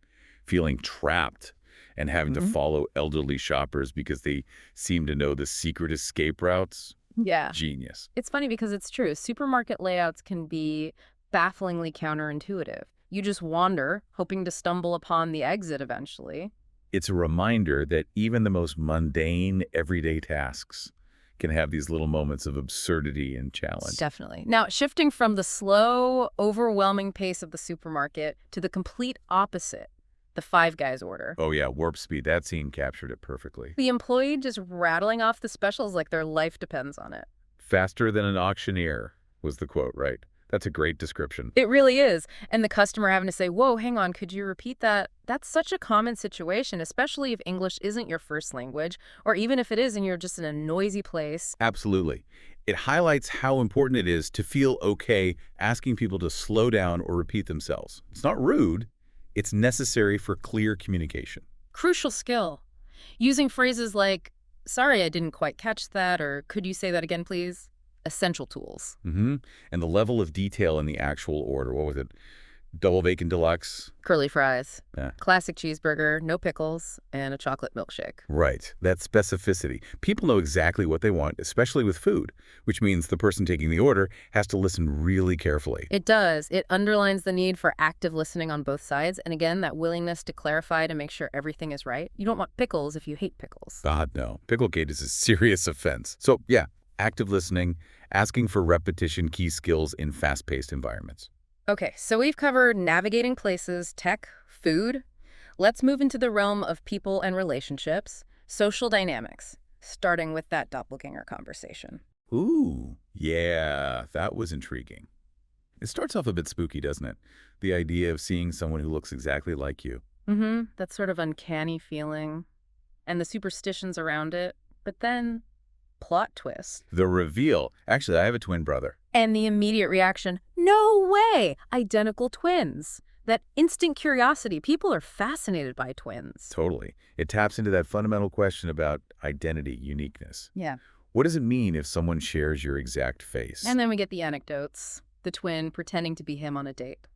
feeling trapped, and having to follow elderly shoppers because they seem to know the secret escape routes. Yeah. Genius. It's funny because it's true. Supermarket layouts can be bafflingly counterintuitive. You just wander, hoping to stumble upon the exit eventually. It's a reminder that even the most mundane, everyday tasks can have these little moments of absurdity and challenge. Definitely. Now, shifting from the slow, overwhelming pace of the supermarket to the complete opposite, the Five Guys order. Oh yeah, warp speed. That scene captured it perfectly. The employee just rattling off the specials like their life depends on it. Faster than an auctioneer was the quote, right? That's a great description. It really is. And the customer having to say, whoa, hang on, could you repeat that? That's such a common situation, especially if English isn't your first language, or even if it is and you're just in a noisy place. Absolutely. It highlights how important it is to feel okay asking people to slow down or repeat themselves. It's not rude. It's necessary for clear communication. Crucial skill. Using phrases like, sorry, I didn't quite catch that, or could you say that again, please? Essential tools. And the level of detail in the actual order. What was it? Double bacon deluxe? Curly fries, Yeah. classic cheeseburger, no pickles, and a chocolate milkshake. Right. That specificity. People know exactly what they want, especially with food, which means the person taking the order has to listen really carefully. It does. It underlines the need for active listening on both sides. And again, that willingness to clarify to make sure everything is right. You don't want pickles if you hate pickles. God, no. Picklegate is a serious offense. So, yeah, active listening, asking for repetition, key skills in fast-paced environments. Okay, so we've covered navigating places, tech, food. Let's move into the realm of people and relationships, social dynamics, starting with that doppelganger conversation. Ooh, yeah, that was intriguing. It starts off a bit spooky, doesn't it? The idea of seeing someone who looks exactly like you. That sort of uncanny feeling and the superstitions around it. But then, plot twist. The reveal. Actually, I have a twin brother. And the immediate reaction, no way, identical twins. That instant curiosity, people are fascinated by twins. Totally. It taps into that fundamental question about identity, uniqueness. Yeah. What does it mean if someone shares your exact face? And then we get the anecdotes. The twin pretending to be him on a date.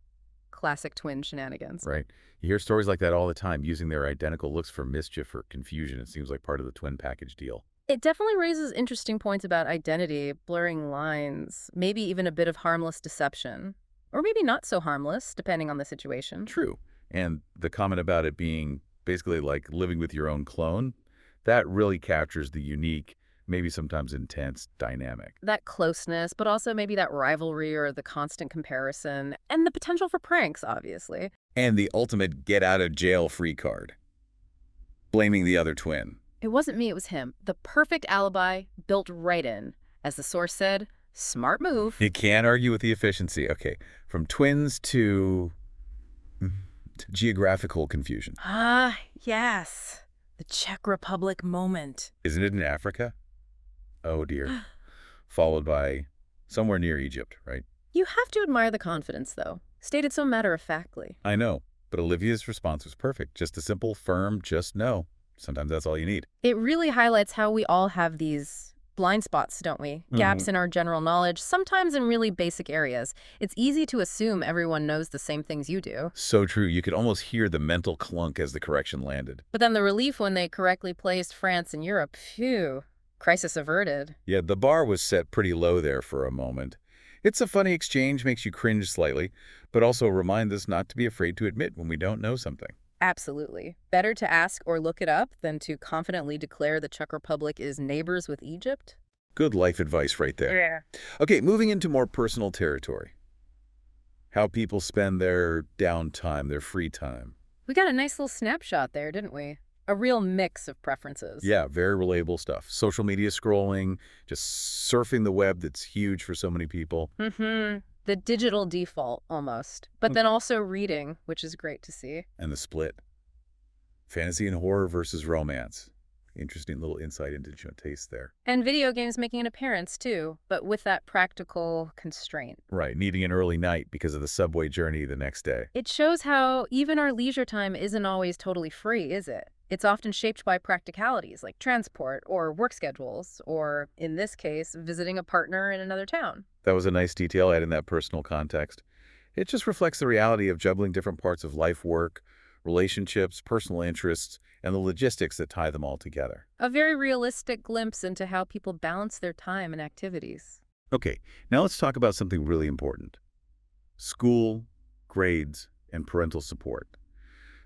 Classic twin shenanigans. Right. You hear stories like that all the time, using their identical looks for mischief or confusion. It seems like part of the twin package deal. It definitely raises interesting points about identity, blurring lines, maybe even a bit of harmless deception. Or maybe not so harmless, depending on the situation. True. And the comment about it being basically like living with your own clone, that really captures the unique, maybe sometimes intense dynamic. That closeness, but also maybe that rivalry or the constant comparison, and the potential for pranks, obviously. And the ultimate get-out-of-jail-free card. Blaming the other twin. It wasn't me, it was him. The perfect alibi built right in. As the source said, smart move. You can't argue with the efficiency. Okay, from twins to geographical confusion. Ah, yes. The Czech Republic moment. Isn't it in Africa? Oh, dear. Followed by somewhere near Egypt, right? You have to admire the confidence, though. Stated so matter-of-factly. I know, but Olivia's response was perfect. Just a simple, firm, just no. Sometimes that's all you need. It really highlights how we all have these blind spots, don't we? Gaps in our general knowledge, sometimes in really basic areas. It's easy to assume everyone knows the same things you do. So true. You could almost hear the mental clunk as the correction landed. But then the relief when they correctly placed France and Europe, phew, crisis averted. Yeah, the bar was set pretty low there for a moment. It's a funny exchange, makes you cringe slightly, but also remind us not to be afraid to admit when we don't know something. Absolutely. Better to ask or look it up than to confidently declare the Czech Republic is neighbors with Egypt. Good life advice right there. Yeah. Okay, moving into more personal territory. How people spend their downtime, their free time. We got a nice little snapshot there, didn't we? A real mix of preferences. Yeah, very relatable stuff. Social media scrolling, just surfing the web that's huge for so many people. The digital default, almost. But then also reading, which is great to see. And the split. Fantasy and horror versus romance. Interesting little insight into taste there. And video games making an appearance, too, but with that practical constraint. Right, needing an early night because of the subway journey the next day. It shows how even our leisure time isn't always totally free, is it? It's often shaped by practicalities like transport or work schedules, or, in this case, visiting a partner in another town. That was a nice detail, adding that personal context. It just reflects the reality of juggling different parts of life work, relationships, personal interests, and the logistics that tie them all together. A very realistic glimpse into how people balance their time and activities. Okay, now let's talk about something really important. School, grades, and parental support.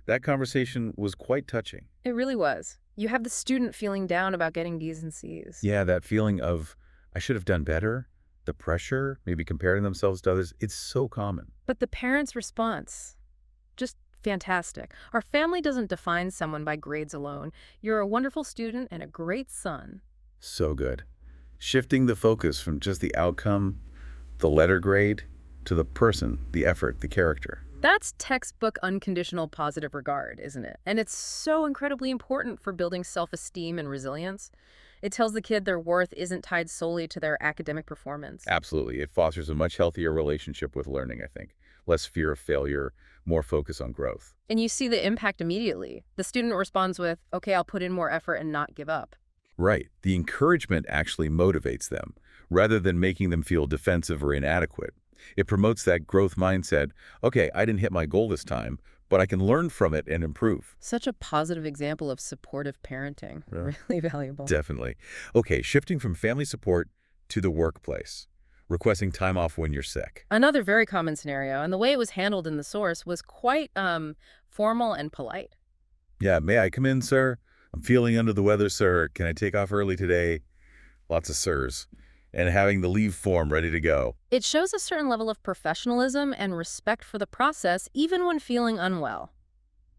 That conversation was quite touching. It really was. You have the student feeling down about getting B's and C's. Yeah, that feeling of, I should have done better, the pressure, maybe comparing themselves to others, it's so common. But the parents' response, just fantastic. Our family doesn't define someone by grades alone. You're a wonderful student and a great son. So good. Shifting the focus from just the outcome, the letter grade, to the person, the effort, the character. That's textbook unconditional positive regard, isn't it? And it's so incredibly important for building self-esteem and resilience. It tells the kid their worth isn't tied solely to their academic performance. Absolutely. It fosters a much healthier relationship with learning, I think. Less fear of failure, more focus on growth. And you see the impact immediately. The student responds with, okay, I'll put in more effort and not give up. Right. The encouragement actually motivates them, rather than making them feel defensive or inadequate. It promotes that growth mindset. Okay, I didn't hit my goal this time, but I can learn from it and improve. Such a positive example of supportive parenting. Yeah. Really valuable. Definitely. Okay, shifting from family support to the workplace. Requesting time off when you're sick. Another very common scenario, and the way it was handled in the source was quite formal and polite. Yeah, may I come in, sir? I'm feeling under the weather, sir. Can I take off early today? Lots of sirs. And having the leave form ready to go. It shows a certain level of professionalism and respect for the process, even when feeling unwell.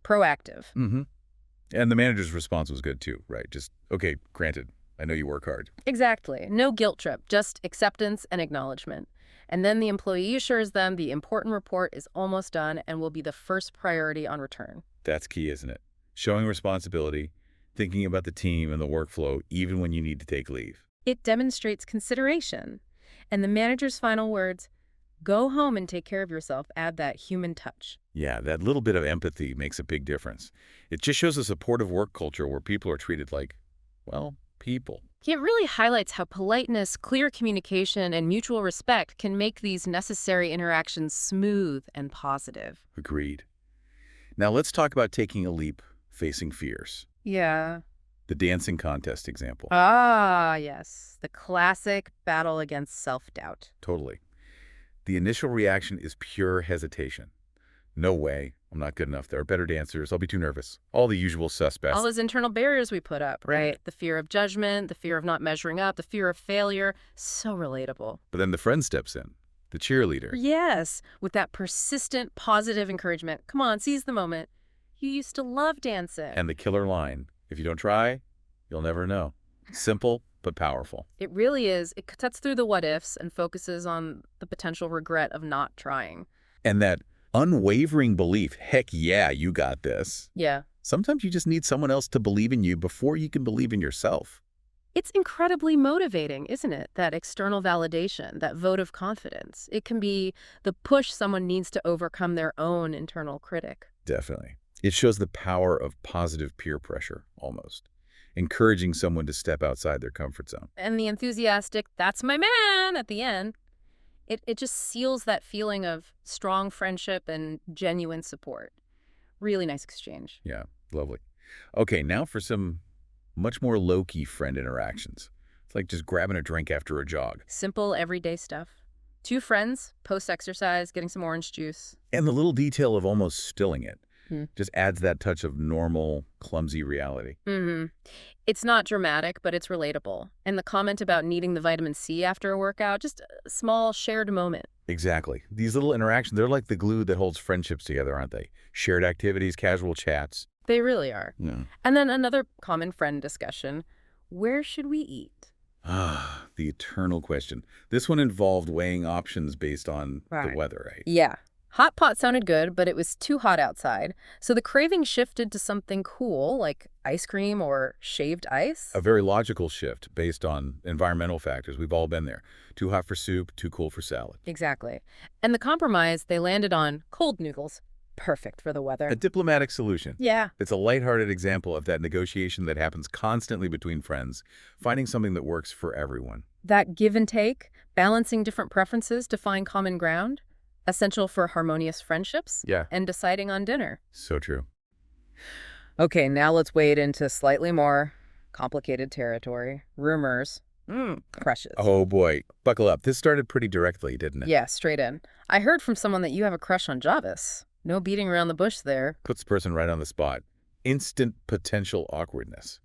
Proactive. And the manager's response was good too, right? Just, okay, granted, I know you work hard. Exactly. No guilt trip, just acceptance and acknowledgement. And then the employee assures them the important report is almost done and will be the first priority on return. That's key, isn't it? Showing responsibility, thinking about the team and the workflow, even when you need to take leave. It demonstrates consideration. And the manager's final words, go home and take care of yourself, add that human touch. Yeah, that little bit of empathy makes a big difference. It just shows a supportive work culture where people are treated like, well, people. It really highlights how politeness, clear communication, and mutual respect can make these necessary interactions smooth and positive. Agreed. Now let's talk about taking a leap, facing fears. Yeah. The dancing contest example. Ah, yes. The classic battle against self-doubt. Totally. The initial reaction is pure hesitation. No way. I'm not good enough. There are better dancers. I'll be too nervous. All the usual suspects. All those internal barriers we put up, right? The fear of judgment, the fear of not measuring up, the fear of failure. So relatable. But then the friend steps in, the cheerleader. Yes, with that persistent, positive encouragement. Come on, seize the moment. You used to love dancing. And the killer line, if you don't try, you'll never know. Simple, but powerful. It really is. It cuts through the what-ifs and focuses on the potential regret of not trying. And that unwavering belief, heck yeah, you got this. Yeah. Sometimes you just need someone else to believe in you before you can believe in yourself. It's incredibly motivating, isn't it? That external validation, that vote of confidence. It can be the push someone needs to overcome their own internal critic. Definitely. It shows the power of positive peer pressure, almost. Encouraging someone to step outside their comfort zone. And the enthusiastic, that's my man, at the end. It just seals that feeling of strong friendship and genuine support. Really nice exchange. Yeah, lovely. Okay, now for some much more low-key friend interactions. It's like just grabbing a drink after a jog. Simple, everyday stuff. Two friends, post-exercise, getting some orange juice. And the little detail of almost stilling it Hmm. just adds that touch of normal, clumsy reality. Mm-hmm. It's not dramatic, but it's relatable. And the comment about needing the vitamin C after a workout, just a small shared moment. Exactly. These little interactions, they're like the glue that holds friendships together, aren't they? Shared activities, casual chats. They really are. Yeah. And then another common friend discussion, where should we eat? Ah, the eternal question. This one involved weighing options based on the Right. weather, right? Yeah. Hot pot sounded good, but it was too hot outside. So the craving shifted to something cool, like ice cream or shaved ice. A very logical shift based on environmental factors. We've all been there. Too hot for soup, too cool for salad. Exactly. And the compromise, they landed on cold noodles. Perfect for the A weather. diplomatic solution. Yeah. It's a lighthearted example of that negotiation that happens constantly between friends, finding something that works for everyone. That give and take, balancing different preferences to find common ground, essential for harmonious friendships, Yeah. and deciding on dinner. So true. Okay, now let's wade into slightly more complicated territory. Rumors. Crushes. Oh boy, buckle up. This started pretty directly, didn't it? Yeah, straight in. I heard from someone that you have a crush on Javis. No beating around the bush there. Puts the person right on the spot. Instant potential awkwardness.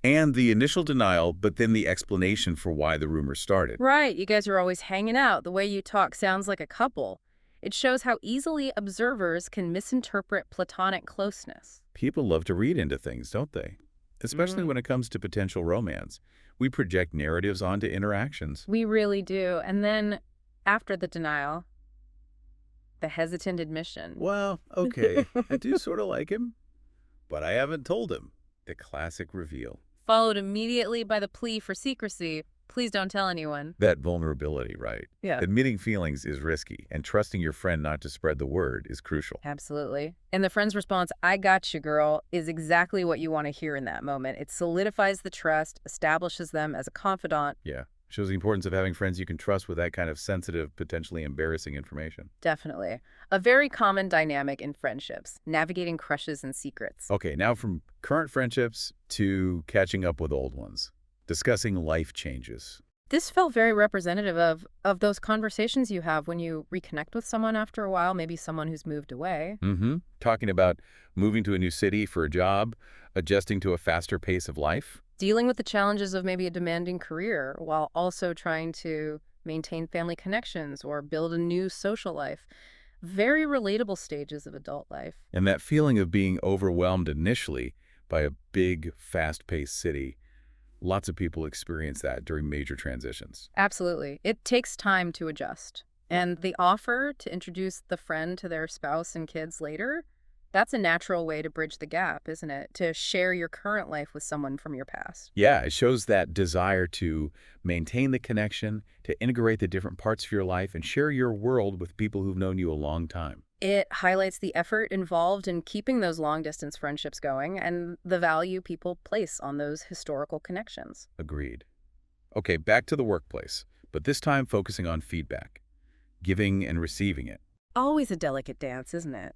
And the initial denial, but then the explanation for why the rumor started. Right, you guys are always hanging out. The way you talk sounds like a couple. It shows how easily observers can misinterpret platonic closeness. People love to read into things, don't they? Especially when it comes to potential romance. We project narratives onto interactions. We really do. And then, after the denial, the hesitant admission. Well, okay, I do sort of like him, but I haven't told him. The classic reveal. Followed immediately by the plea for secrecy. Please don't tell anyone. That vulnerability, right? Yeah. Admitting feelings is risky, and trusting your friend not to spread the word is crucial. Absolutely. And the friend's response, I got you, girl, is exactly what you want to hear in that moment. It solidifies the trust, establishes them as a confidant. Yeah. Shows the importance of having friends you can trust with that kind of sensitive, potentially embarrassing information. Definitely. A very common dynamic in friendships, navigating crushes and secrets. Okay, now from current friendships to catching up with old ones. Discussing life changes. This felt very representative of those conversations you have when you reconnect with someone after a while, maybe someone who's moved away. Talking about moving to a new city for a job, adjusting to a faster pace of life. Dealing with the challenges of maybe a demanding career while also trying to maintain family connections or build a new social life. Very relatable stages of adult life. And that feeling of being overwhelmed initially by a big, fast-paced city. Lots of people experience that during major transitions. Absolutely. It takes time to adjust. And the offer to introduce the friend to their spouse and kids later, that's a natural way to bridge the gap, isn't it? To share your current life with someone from your past. Yeah, it shows that desire to maintain the connection, to integrate the different parts of your life, and share your world with people who've known you a long time. It highlights the effort involved in keeping those long-distance friendships going and the value people place on those historical connections. Agreed. Okay, back to the workplace, but this time focusing on feedback, giving and receiving it. Always a delicate dance, isn't it?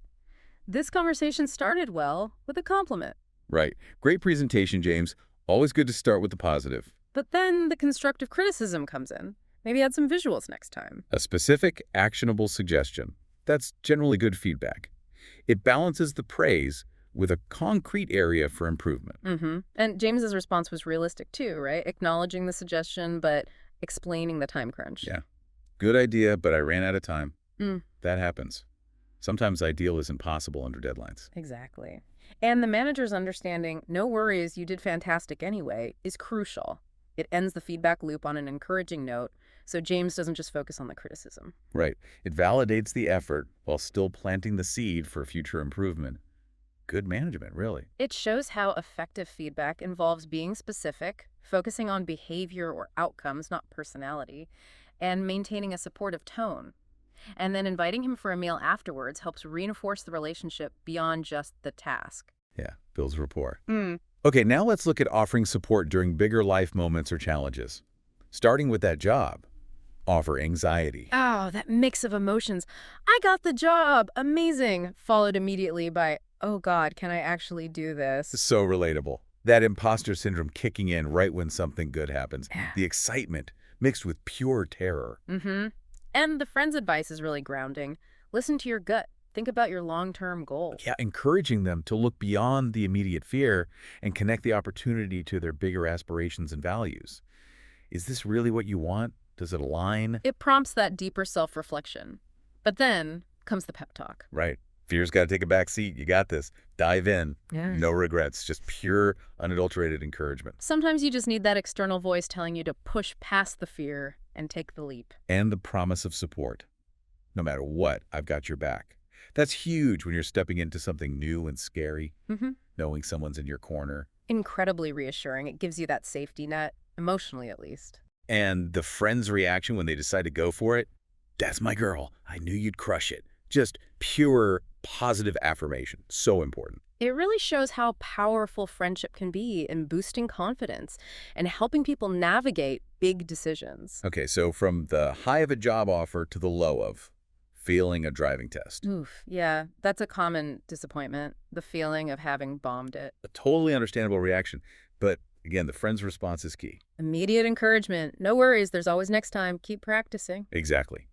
This conversation started well with a compliment. Right. Great presentation, James. Always good to start with the positive. But then the constructive criticism comes in. Maybe add some visuals next time. A specific, actionable suggestion. That's generally good feedback. It balances the praise with a concrete area for improvement. And James's response was realistic too, right? Acknowledging the suggestion, but explaining the time crunch. Yeah. Good idea, but I ran out of time. Mm. That happens. Sometimes ideal isn't possible under deadlines. Exactly. And the manager's understanding, no worries, you did fantastic anyway, is crucial. It ends the feedback loop on an encouraging note, so James doesn't just focus on the criticism. Right. It validates the effort while still planting the seed for future improvement. Good management, really. It shows how effective feedback involves being specific, focusing on behavior or outcomes, not personality, and maintaining a supportive tone. And then inviting him for a meal afterwards helps reinforce the relationship beyond just the task. Yeah, builds rapport. Okay, now let's look at offering support during bigger life moments or challenges. Starting with that job. Offer anxiety. Oh, that mix of emotions. I got the job. Amazing. Followed immediately by, oh God, can I actually do this? So relatable. That imposter syndrome kicking in right when something good happens. Yeah. The excitement mixed with pure terror. And the friend's advice is really grounding. Listen to your gut. Think about your long-term goal. Yeah, encouraging them to look beyond the immediate fear and connect the opportunity to their bigger aspirations and values. Is this really what you want? Does it align? It prompts that deeper self-reflection. But then comes the pep talk. Right. Fear's got to take a back seat. You got this. Dive in. Yes. No regrets. Just pure, unadulterated encouragement. Sometimes you just need that external voice telling you to push past the fear and take the leap. And the promise of support. No matter what, I've got your back. That's huge when you're stepping into something new and scary, knowing someone's in your corner. Incredibly reassuring. It gives you that safety net, emotionally at least. And the friend's reaction when they decide to go for it, that's my girl. I knew you'd crush it. Just pure positive affirmation. So important. It really shows how powerful friendship can be in boosting confidence and helping people navigate big decisions. Okay, so from the high of a job offer to the low of failing a driving test. Oof, yeah, that's a common disappointment, the feeling of having bombed it. A totally understandable reaction. But again, the friend's response is key. Immediate encouragement. No worries, there's always next time. Keep practicing. Exactly.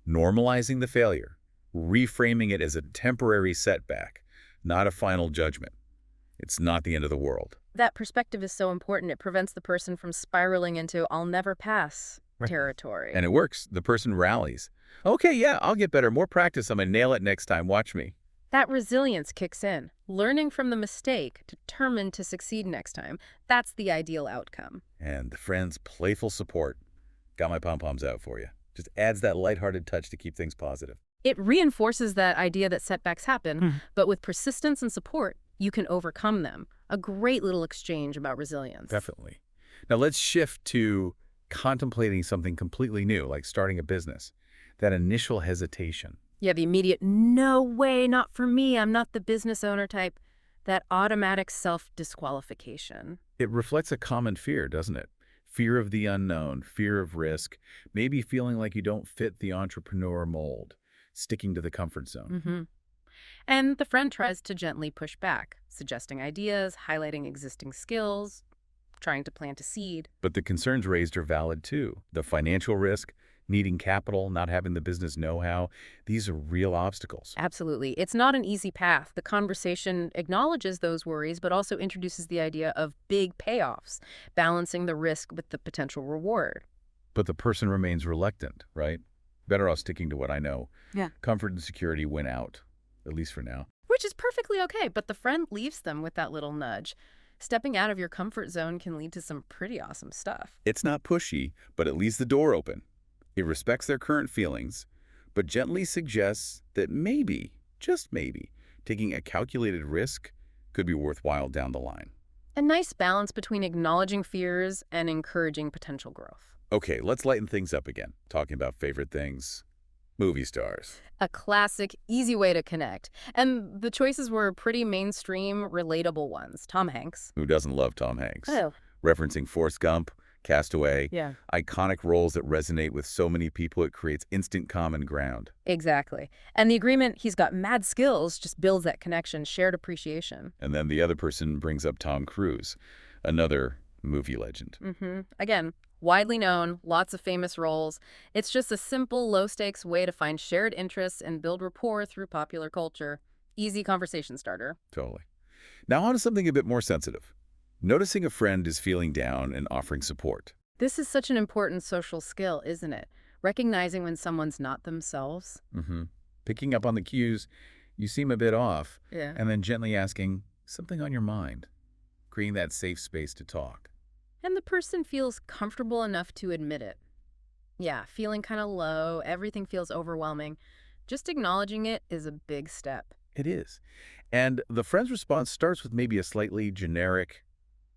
Normalizing the failure. Reframing it as a temporary setback, not a final judgment. It's not the end of the world. That perspective is so important. It prevents the person from spiraling into "I'll never pass" territory. And it works. The person rallies. Okay, yeah, I'll get better. More practice. I'm going to nail it next time. Watch me. That resilience kicks in. Learning from the mistake, determined to succeed next time. That's the ideal outcome. And the friend's playful support. Got my pom-poms out for you. Just adds that lighthearted touch to keep things positive. It reinforces that idea that setbacks happen, but with persistence and support, you can overcome them. A great little exchange about resilience. Definitely. Now let's shift to contemplating something completely new, like starting a business. That initial hesitation. Yeah, the immediate, no way, not for me, I'm not the business owner type. That automatic self-disqualification. It reflects a common fear, doesn't it? Fear of the unknown, fear of risk, maybe feeling like you don't fit the entrepreneur mold, sticking to the comfort zone. And the friend tries to gently push back, suggesting ideas, highlighting existing skills, trying to plant a seed. But the concerns raised are valid too. The financial risk, needing capital, not having the business know-how, these are real obstacles. Absolutely. It's not an easy path. The conversation acknowledges those worries, but also introduces the idea of big payoffs, balancing the risk with the potential reward. But the person remains reluctant, right? Better off sticking to what I know. Yeah. Comfort and security win out, at least for now. Which is perfectly okay, but the friend leaves them with that little nudge. Stepping out of your comfort zone can lead to some pretty awesome stuff. It's not pushy, but it leaves the door open. It respects their current feelings, but gently suggests that maybe, just maybe, taking a calculated risk could be worthwhile down the line. A nice balance between acknowledging fears and encouraging potential growth. Okay, let's lighten things up again, talking about favorite things. Movie stars. A classic, easy way to connect. And the choices were pretty mainstream, relatable ones. Tom Hanks. Who doesn't love Tom Hanks? Oh. Referencing Forrest Gump, Castaway, Yeah. iconic roles that resonate with so many people, it creates instant common ground. Exactly. And the agreement, he's got mad skills, just builds that connection, shared appreciation. And then the other person brings up Tom Cruise, another movie legend. Again, widely known, lots of famous roles. It's just a simple, low-stakes way to find shared interests and build rapport through popular culture. Easy conversation starter. Totally. Now on to something a bit more sensitive. Noticing a friend is feeling down and offering support. This is such an important social skill, isn't it? Recognizing when someone's not themselves. Picking up on the cues, you seem a bit off, Yeah. and then gently asking something on your mind, creating that safe space to talk. And the person feels comfortable enough to admit it. Yeah, feeling kind of low, everything feels overwhelming. Just acknowledging it is a big step. It is. And the friend's response starts with maybe a slightly generic,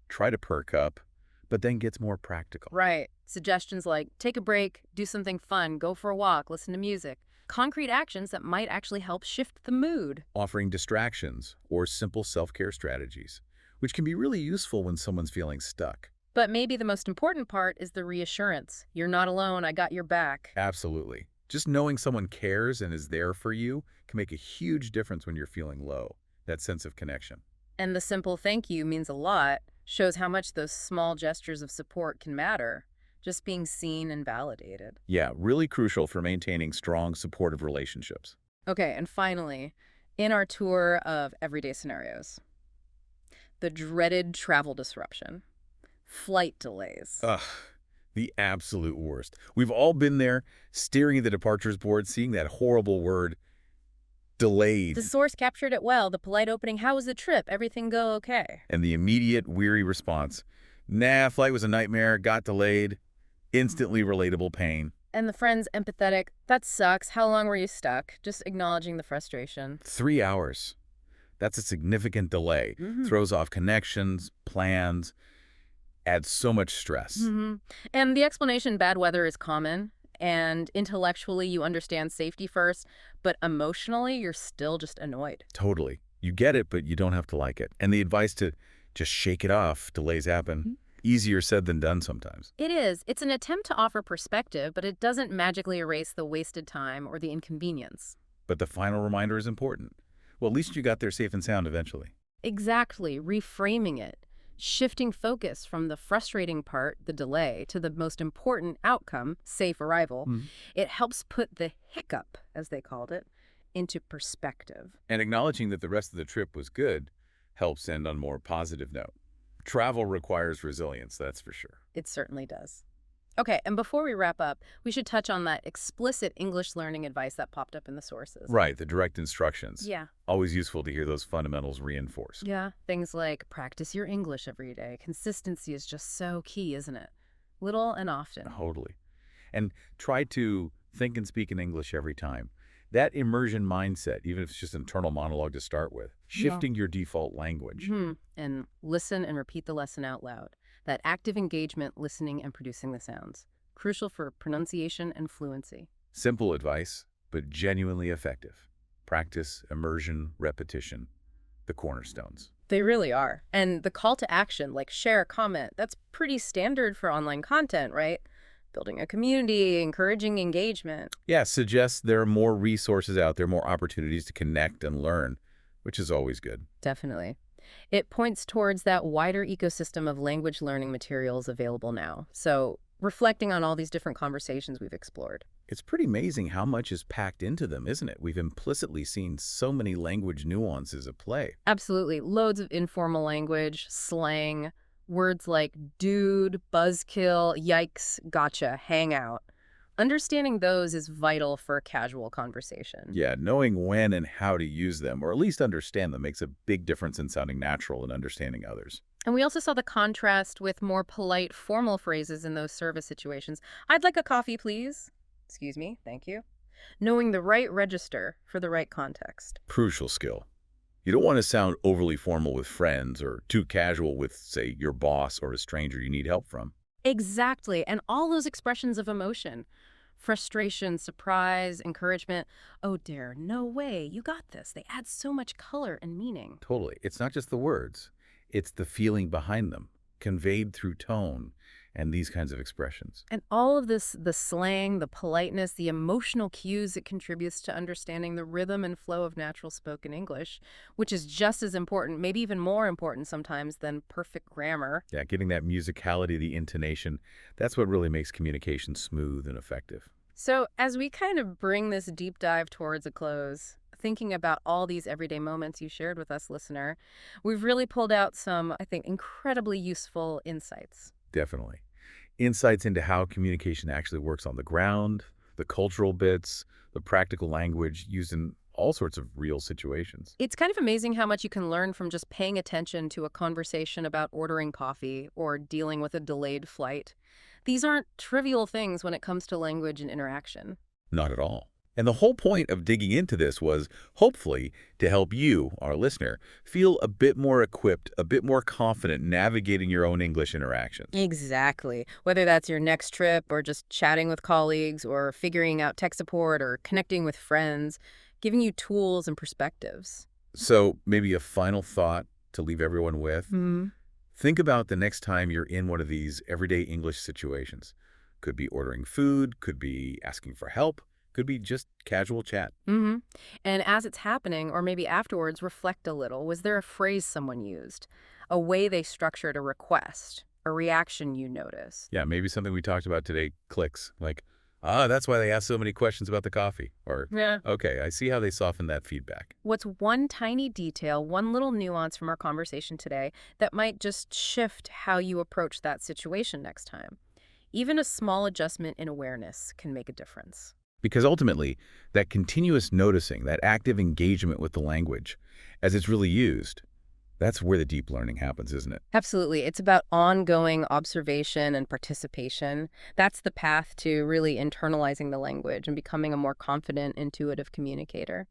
try to perk up, but then gets more practical. Right. Suggestions like take a break, do something fun, go for a walk, listen to music. Concrete actions that might actually help shift the mood. Offering distractions or simple self-care strategies, which can be really useful when someone's feeling stuck. But maybe the most important part is the reassurance. You're not alone, I got your back. Absolutely. Just knowing someone cares and is there for you can make a huge difference when you're feeling low, that sense of connection. And the simple thank you means a lot, shows how much those small gestures of support can matter. just being seen and validated. Yeah, really crucial for maintaining strong, supportive relationships. Okay, and finally, in our tour of everyday scenarios, the dreaded travel disruption, flight delays. Ugh, the absolute worst. We've all been there, staring at the departures board, seeing that horrible word, delayed, The source captured it well. The polite opening, how was the trip? Everything go okay? and the immediate, weary response. Nah, flight was a nightmare, got delayed, instantly relatable pain. And the friend's empathetic, that sucks. How long were you stuck? Just acknowledging the frustration. 3 hours. That's a significant delay. Throws off connections, plans, adds so much stress. And the explanation, bad weather, is common. And intellectually, you understand safety first, but emotionally, you're still just annoyed. Totally. You get it, but you don't have to like it. And the advice to just shake it off, delays happen. Easier said than done sometimes. It is. It's an attempt to offer perspective, but it doesn't magically erase the wasted time or the inconvenience. But the final reminder is important. Well, at least you got there safe and sound eventually. Exactly. Reframing it. Shifting focus from the frustrating part, the delay, to the most important outcome, safe arrival. It helps put the hiccup, as they called it, into perspective. And acknowledging that the rest of the trip was good helps end on a more positive note. Travel requires resilience, that's for sure. It certainly does. Okay, and before we wrap up, we should touch on that explicit English learning advice that popped up in the sources. Right, the direct instructions. Yeah. Always useful to hear those fundamentals reinforced. Yeah, things like practice your English every day. Consistency is just so key, isn't it? Little and often. Totally. And try to think and speak in English every time. That immersion mindset, even if it's just internal monologue to start with, shifting your default language. And listen and repeat the lesson out loud. That active engagement, listening and producing the sounds. Crucial for pronunciation and fluency. Simple advice, but genuinely effective. Practice, immersion, repetition, the cornerstones. They really are. And the call to action, like share, comment, that's pretty standard for online content, right? Building a community, encouraging engagement. Yeah, suggests there are more resources out there, more opportunities to connect and learn, which is always good. Definitely. It points towards that wider ecosystem of language learning materials available now. So reflecting on all these different conversations we've explored. It's pretty amazing how much is packed into them, isn't it? We've implicitly seen so many language nuances at play. Absolutely. Loads of informal language, slang, words like dude, buzzkill, yikes, gotcha, hangout. Understanding those is vital for a casual conversation. Yeah, knowing when and how to use them, or at least understand them, makes a big difference in sounding natural and understanding others. And we also saw the contrast with more polite, formal phrases in those service situations. I'd like a coffee, please. Excuse me, thank you. Knowing the right register for the right context. Crucial skill. You don't want to sound overly formal with friends or too casual with, say, your boss or a stranger you need help from. Exactly, and all those expressions of emotion. Frustration, surprise, encouragement. Oh, dear, no way, you got this. They add so much color and meaning. Totally. It's not just the words. It's the feeling behind them, conveyed through tone and these kinds of expressions. And all of this, the slang, the politeness, the emotional cues, it contributes to understanding the rhythm and flow of natural spoken English, which is just as important, maybe even more important sometimes than perfect grammar. Yeah, getting that musicality, the intonation, that's what really makes communication smooth and effective. So as we kind of bring this deep dive towards a close, thinking about all these everyday moments you shared with us, listener, we've really pulled out some, I think, incredibly useful insights. Definitely. Insights into how communication actually works on the ground, the cultural bits, the practical language used in all sorts of real situations. It's kind of amazing how much you can learn from just paying attention to a conversation about ordering coffee or dealing with a delayed flight. These aren't trivial things when it comes to language and interaction. Not at all. And the whole point of digging into this was, hopefully, to help you, our listener, feel a bit more equipped, a bit more confident navigating your own English interactions. Exactly. Whether that's your next trip or just chatting with colleagues or figuring out tech support or connecting with friends, giving you tools and perspectives. So maybe a final thought to leave everyone with. Think about the next time you're in one of these everyday English situations. Could be ordering food, could be asking for help, could be just casual chat. And as it's happening, or maybe afterwards, reflect a little. Was there a phrase someone used? A way they structured a request? a reaction you notice. Yeah, maybe something we talked about today clicks. Like, that's why they asked so many questions about the coffee. Or, Yeah. okay, I see how they soften that feedback. What's one tiny detail, one little nuance from our conversation today that might just shift how you approach that situation next time? Even a small adjustment in awareness can make a difference. Because ultimately, that continuous noticing, that active engagement with the language, as it's really used, that's where the deep learning happens, isn't it? Absolutely. It's about ongoing observation and participation. That's the path to really internalizing the language and becoming a more confident, intuitive communicator.